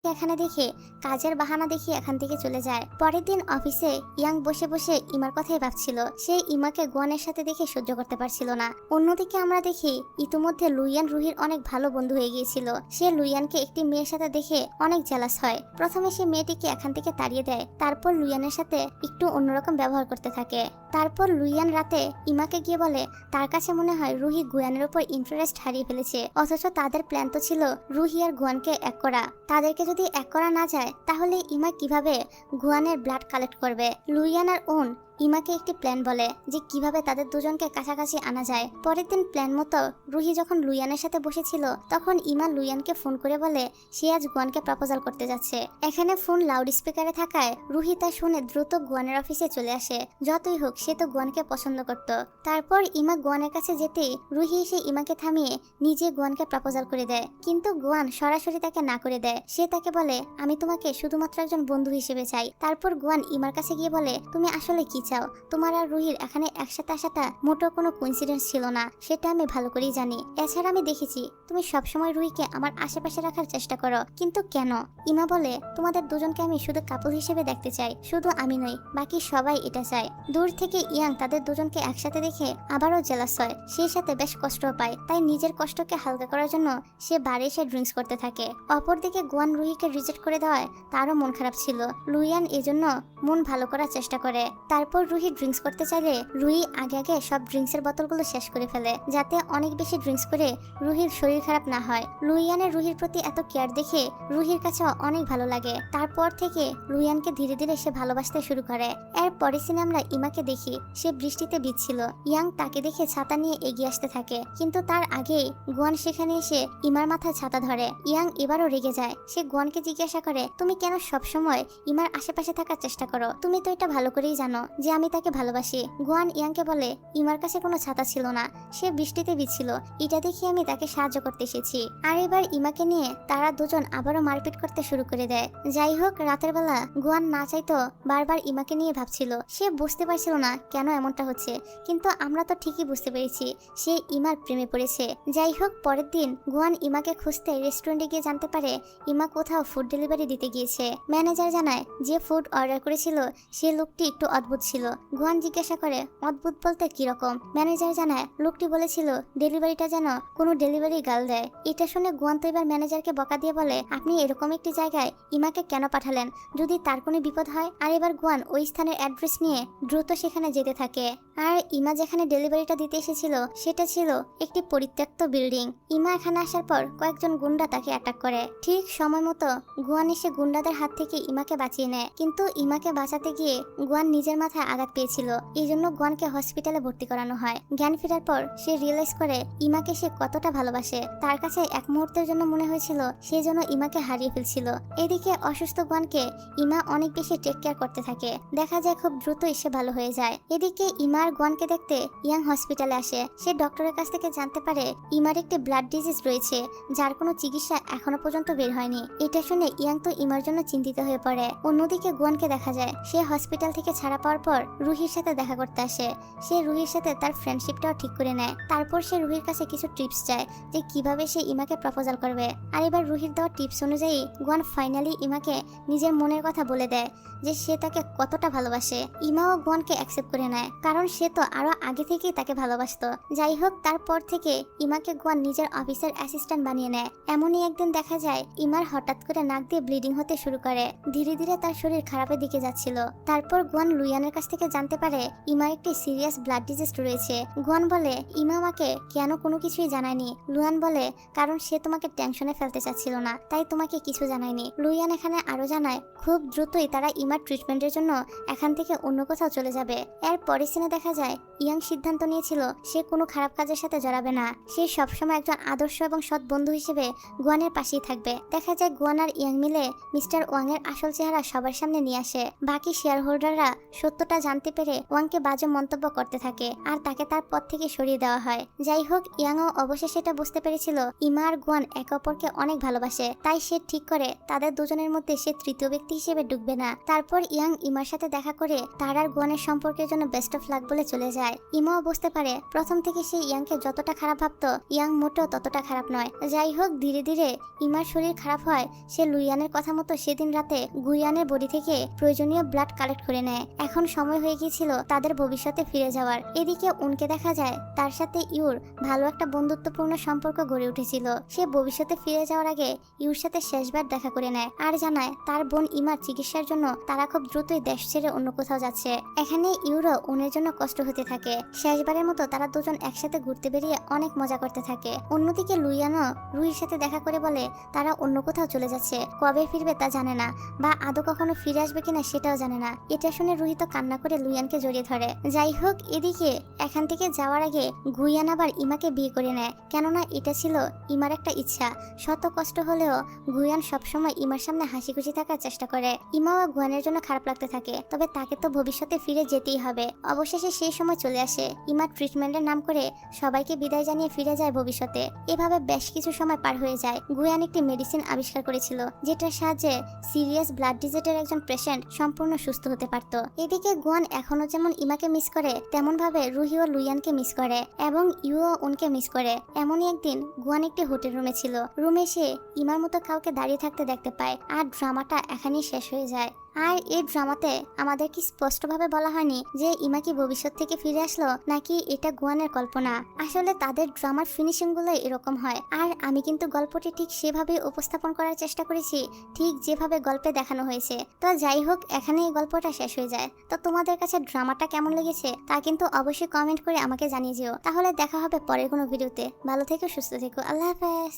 এখানে দেখে কাজের বাহানা দেখিয়ে এখান থেকে চলে যায়। পরের দিন অফিসে ইয়াং বসে বসে ইমার কথাই ভাবছিল। সে ইমাকে গুয়ানের সাথে দেখে সহ্য করতে পারছিল না। অন্যদিকে আমরা দেখি ইতিমধ্যে লুইয়ান রুহির অনেক ভালো বন্ধু হয়ে গিয়েছিল। সে লুইয়ানকে একটি মেয়ের সাথে দেখে অনেক জেলাস হয়। প্রথমে সে মেয়েটিকে এখান থেকে তাড়িয়ে দেয়, তারপর লুইয়ানের সাথে একটু অন্যরকম ব্যবহার করতে থাকে। তারপর লুইয়ান রাতে ইমাকে গিয়ে বলে তার কাছে মনে হয় রুহি গুয়ানের উপর ইন্টারেস্ট হারিয়ে ফেলেছে, অথচ তাদের প্ল্যান তো ছিল রুহি আর গুয়ানকে এক করা। তাদেরকে যদি এক করা না যায় তাহলে ইমা কিভাবে গুয়ানের ব্লাড কালেক্ট করবে? লুইয়ান আর ওন ইমাকে একটি প্ল্যান বলে যে কিভাবে তাদের দুজনকে কাছাকাছি আনা যায়। পরের দিন প্ল্যান মতো রুহি যখন লুইয়ানের সাথে বসেছিল তখন ইমা লুইয়ানকে ফোন করে বলে সে আজ গুয়ানকে প্রপোজাল করতে যাচ্ছে। এখানে ফোন লাউড স্পিকারে থাকায় রুহি তা শুনে দ্রুত গুয়ানের অফিসে চলে আসে। যতই হোক সে তো গুয়ানকে পছন্দ করত। তারপর ইমা গুয়ানের কাছে যেতেই রুহি এসে ইমাকে থামিয়ে নিজে গুয়ানকে প্রপোজাল করে দেয়, কিন্তু গুয়ান সরাসরি তাকে না করে দেয়। সে তাকে বলে আমি তোমাকে শুধুমাত্র একজন বন্ধু হিসেবে চাই। তারপর গুয়ান ইমার কাছে গিয়ে বলে তুমি আসলে কি চাও? তোমার আর রুহির এখানে একসাথে আসাটা মোটো কোনো কোইন্সিডেন্স ছিল না, সেটা আমি ভালো করেই জানি। এছাড়া আমি দেখেছি তুমি সবসময় রুহিকে আমার আশেপাশে রাখার চেষ্টা করো, কিন্তু কেন? ইমা বলে তোমাদের দুজনকে আমি শুধু কাপল হিসেবে দেখতে চাই, শুধু আমি নই বাকি সবাই এটা চায়। দূর থেকে ইয়াং তাদের দুজনকে একসাথে দেখে আবারও জেলাস হয়, সেই সাথে বেশ কষ্টও পায়। তাই নিজের কষ্টকে হালকা করার জন্য সে বারে এসে ড্রিঙ্কস করতে থাকে। অপরদিকে গুয়ান রুহিকে রিজেক্ট করে দেওয়ায় তারও মন খারাপ ছিল। লুইয়ান এজন্য মন ভালো করার চেষ্টা করে। তারপর রুহি ড্রিঙ্কস করতে চাইলে রুহি আগে আগে সব ড্রিঙ্কসের বোতলগুলো শেষ করে ফেলে, যাতে অনেক বেশি ড্রিঙ্কস করে রুহির শরীর খারাপ না হয়। লুইয়ানের রুহির প্রতি এত কেয়ার দেখে রুহির কাছে অনেক ভালো লাগে। তারপর থেকে লুইয়ানকে ধীরে ধীরে সে ভালোবাসতে শুরু করে। এর পরে সিনে আমরা ইমাকে দেখি সে বৃষ্টিতে ভিজছিল। ইয়াং তাকে দেখে ছাতা নিয়ে এগিয়ে আসতে থাকে, কিন্তু তার আগেই গুয়ান সেখানে এসে ইমার মাথায় ছাতা ধরে। ইয়াং এবারও রেগে যায়। সে গুয়ানকে জিজ্ঞাসা করে তুমি কেন সবসময় ইমার আশেপাশে থাকার চেষ্টা করো? তুমি তো এটা ভালো করেই জানো যে আমি তাকে ভালোবাসি। গুয়ান ইয়াংকে বলে ইমার কাছে কোনো ছাতা ছিল না, সে বৃষ্টিতে ভিজছিল, এটা দেখে আমি তাকে সাহায্য করতে এসেছি। আর এবার ইমাকে নিয়ে তারা দুজন আবারও মারপিট করতে শুরু করে দেয়। যাই হোক রাতের বেলা গুয়ান না চাইতো বারবার ইমাকে নিয়ে ভাবছিল। সে বুঝতে পারছিল না কেন এমনটা হচ্ছে, কিন্তু আমরা তো ঠিকই বুঝতে পেরেছি সে ইমার প্রেমে পড়েছে। যাই হোক পরের দিন গুয়ান ইমাকে খুঁজতে রেস্টুরেন্টে গিয়ে জানতে পারে ইমা কোথাও ফুড ডেলিভারি দিতে গিয়েছে। ম্যানেজার জানায় যে ফুড অর্ডার করেছিল সে লোকটি একটু অদ্ভুত ছিল। গুয়ান জিজ্ঞাসা করে অদ্ভুত বলতে কিরকম? ম্যানেজার জানায় লোকটি বলেছিল ডেলিভারিটা যেন কোনো ডেলিভারি গার্ল দেয়। এটা শুনে গুয়ান তো এবার ম্যানেজারকে বকা দিয়ে বলে আপনি এরকম একটি জায়গায় ইমাকে কেন পাঠালেন, যদি তার কোনো বিপদ হয়? আর এবার গুয়ান ওই স্থানের অ্যাড্রেস নিয়ে দ্রুত সেখানে যেতে থাকে। আর ইমা যেখানে ডেলিভারিটা দিতে এসেছিল সেটা ছিল একটি পরিত্যক্ত বিল্ডিং। ইমা এখানে আসার পর কয়েকজন গুন্ডা তাকে অ্যাটাক করে। ঠিক সময় মতো গুয়ান এসে গুন্ডাদের হাত থেকে ইমাকে বাঁচিয়ে নেয়, কিন্তু ইমাকে বাঁচাতে গিয়ে গুয়ান নিজের মাথায় আঘাত পেয়েছিল। এই জন্য গুয়ানকে হসপিটালে ভর্তি করানো হয়। জ্ঞান ফেরার পর সে রিয়েলাইজ করে ইমাকে সে কতটা ভালোবাসে। তার কাছে এক মুহূর্তের জন্য মনে হয়েছিল সে যেন ইমাকে হারিয়ে ফেলছিল। এদিকে অসুস্থ গুয়ানকে ইমা অনেক বেশি টেক কেয়ার করতে থাকে। দেখা যায় খুব দ্রুতই সে ভালো হয়ে যায়। এদিকে ইমা আর গুয়ানকে দেখতে ইয়াং হসপিটালে আসে। সে ডক্টরের কাছ থেকে জানতে পারে ইমার একটি ব্লাড ডিজিজ রয়েছে যার কোনো চিকিৎসা এখনো পর্যন্ত বের হয়নি। এটা শুনে ইয়াং তো ইমার জন্য চিন্তিত হয়ে পড়ে। অন্যদিকে গুয়ানকে দেখা যায় সে হসপিটাল থেকে ছাড়া পাওয়ার পর রুহির সাথে দেখা করতে আসে। সে রুহির সাথে তার ফ্রেন্ডশিপটাও ঠিক করে নেয়। তারপর সে রুহির কাছে কিছু টিপস চায় যে কিভাবে সে ইমাকে প্রপোজাল করবে। আর এবার রুহির দেওয়া টিপস অনুযায়ী গুয়ান ফাইনালি ইমাকে নিজের মনের কথা বলে দেয় যে সে তাকে কতটা ভালোবাসে। ইমাও গুয়ানকে অ্যাকসেপ্ট করে নেয়, কারণ সে তো আরো আগে থেকেই তাকে ভালোবাসতো। যাই হোক তারপর থেকে ইমাকে গুয়ান নিজের অফিসের অ্যাসিস্ট্যান্ট বানিয়ে নেয়। এমনই একদিন দেখা যায় ইমার হঠাৎ করে নাক দিয়ে ব্লিডিং হতে শুরু করে। ধীরে ধীরে তার শরীর খারাপের দিকে যাচ্ছিল। তারপর গুয়ান লুইয়ানের কাছ থেকে জানতে পারে ইমার একটি সিরিয়াস ব্লাড ডিজিজ রয়েছে। গুয়ান বলে ইমা আমাকে কেন কোনো কিছুই জানায়নি? লুয়ান বলে কারণ সে তোমাকে টেনশনে ফেলতে চাচ্ছিল না, তাই তোমাকে কিছু জানায়নি। লুইয়ান এখানে আরো জানায় খুব দ্রুতই তারা ইমার ট্রিটমেন্টের জন্য এখান থেকে অন্য কোথাও চলে যাবে। এর পরের সিনে দেখা যায় ইয়াং সিদ্ধান্ত নিয়েছিল সে কোনো খারাপ কাজের সাথে জড়াবে না। সে সবসময় একজন আদর্শ এবং সৎ বন্ধু হিসেবে গুয়ানের পাশেই থাকবে। দেখা যায় গুয়ান আর ইয়াং মিলে মিস্টার ওয়াং এর আসল চেহারা সবার সামনে নিয়ে আসে। বাকি শেয়ার হোল্ডাররা সত্যটা জানতে পেরে ওয়াংকে বাজে মন্তব্য করতে থাকে আর তাকে তার পদ থেকে সরিয়ে দেওয়া হয়। যাই হোক ইয়াংও অবশেষে এটা বুঝতে পেরেছিল ইমা আর গুয়ান একে অপরকে অনেক ভালোবাসে, তাই সে ঠিক করে তাদের দুজনের মধ্যে সে তৃতীয় ব্যক্তি হিসেবে ঢুকবে না। তারপর ইয়াং ইমার সাথে দেখা করে তার আর গুয়ানের সম্পর্কের জন্য বেস্ট অফ লাক বলে চলে যায়। ইমাও বুঝতে পারে প্রথম থেকে সে ইয়াংকে যতটা খারাপ ভাবতো ইয়াং মোটেও ততটা খারাপ নয়। যাই হোক ধীরে ধীরে ইমার শরীর খারাপ হয়। সে লুইয়ানের কথা মতো সেদিন রাতে গুয়ানের বডি থেকে প্রয়োজনীয় ব্লাড কালেক্ট করে নেয়। এখন সময় হয়ে গিয়েছিল তাদের ভবিষ্যতে ফিরে যাওয়ার। এদিকে উনকে দেখা যায় তার সাথে ইউর ভালো একটা বন্ধুত্বপূর্ণ সম্পর্ক গড়ে উঠেছিল। সে ভবিষ্যতে ফিরে যাওয়ার আগে ইউর সাথে শেষবার দেখা করে নেয় আর জানায় তার বোন ইমার চিকিৎসার জন্য তারা খুব দ্রুতই দেশ ছেড়ে অন্য কোথাও যাচ্ছে। এখানে ইউরো উনের জন্য কষ্ট হতে থাকে। শেষবারের মতো তারা দুজন একসাথে ঘুরতে বেরিয়ে অনেক মজা করতে থাকে। অন্যদিকে লুইয়ানো রুহির সাথে দেখা করে বলে তারা অন্য কোথাও চলে যাচ্ছে, কবে ফিরবে তা জানে না, বা আদৌ কখনো ফিরে আসবে কিনা সেটাও জানে না। এটা শুনে রুহি তো কান্না করে লুইয়ানকে জড়িয়ে ধরে। যাই হোক, এদিকে এখান থেকে যাওয়ার আগে গুইয়ান আবার ইমাকে বিয়ে করে নেয়, কেননা এটা ছিল ইমার একটা ইচ্ছা। শত কষ্ট হলেও গুয়ান সবসময় ইমার সামনে হাসি খুশি থাকার চেষ্টা করে। ইমাও গুয়ানের জন্য খারাপ লাগতে থাকে, তবে তাকে তো ভবিষ্যতে ফিরে যেতেই হবে। অবশেষে সেই সময় চলে আসে। ইমার ট্রিটমেন্টের নাম করে সবাইকে বিদায় জানিয়ে ফিরে যায় ভবিষ্যতে। এভাবে বেশ কিছু সময় পার হয়ে যায়। গুয়ান একটি মেডিসিন আবিষ্কার করেছিল যেটার সাহায্যে সিরিয়াস ব্লাড ডিজিজের একজন পেশেন্ট সম্পূর্ণ সুস্থ হতে পারত। এদিকে গুয়ান এখনো যেমন ইমাকে মিস করে, তেমন ভাবে রুহি ও লুইয়ানকে মিস করে এবং ইউও উনকে মিস করে। এমনই একদিন গুয়ান একটি হোটেল রুমে ছিল। রুমে সে ইমার মতো কাউকে দাঁড়িয়ে থাকতে দেখতে পায় আর ড্রামাটা এখানেই শেষ হয়ে যায়। আর এই ড্রামাতে আমাদের কি স্পষ্টভাবে বলা হয়নি যে ইমা কি ভবিষ্যৎ থেকে ফিরে আসলো নাকি এটা গুয়ানের কল্পনা। আসলে তাদের ড্রামার ফিনিশিং গুলো এরকম হয়। আর আমি কিন্তু গল্পটি ঠিক সেভাবে উপস্থাপন করার চেষ্টা করেছি, ঠিক যেভাবে গল্পে দেখানো হয়েছে। তো যাই হোক, এখানে এই গল্পটা শেষ হয়ে যায়। তো তোমাদের কাছে ড্রামাটা কেমন লেগেছে তা কিন্তু অবশ্যই কমেন্ট করে আমাকে জানিয়ে যেও। তাহলে দেখা হবে পরের কোনো ভিডিওতে। ভালো থেকো, সুস্থ থেকো, আল্লাহ হাফেজ।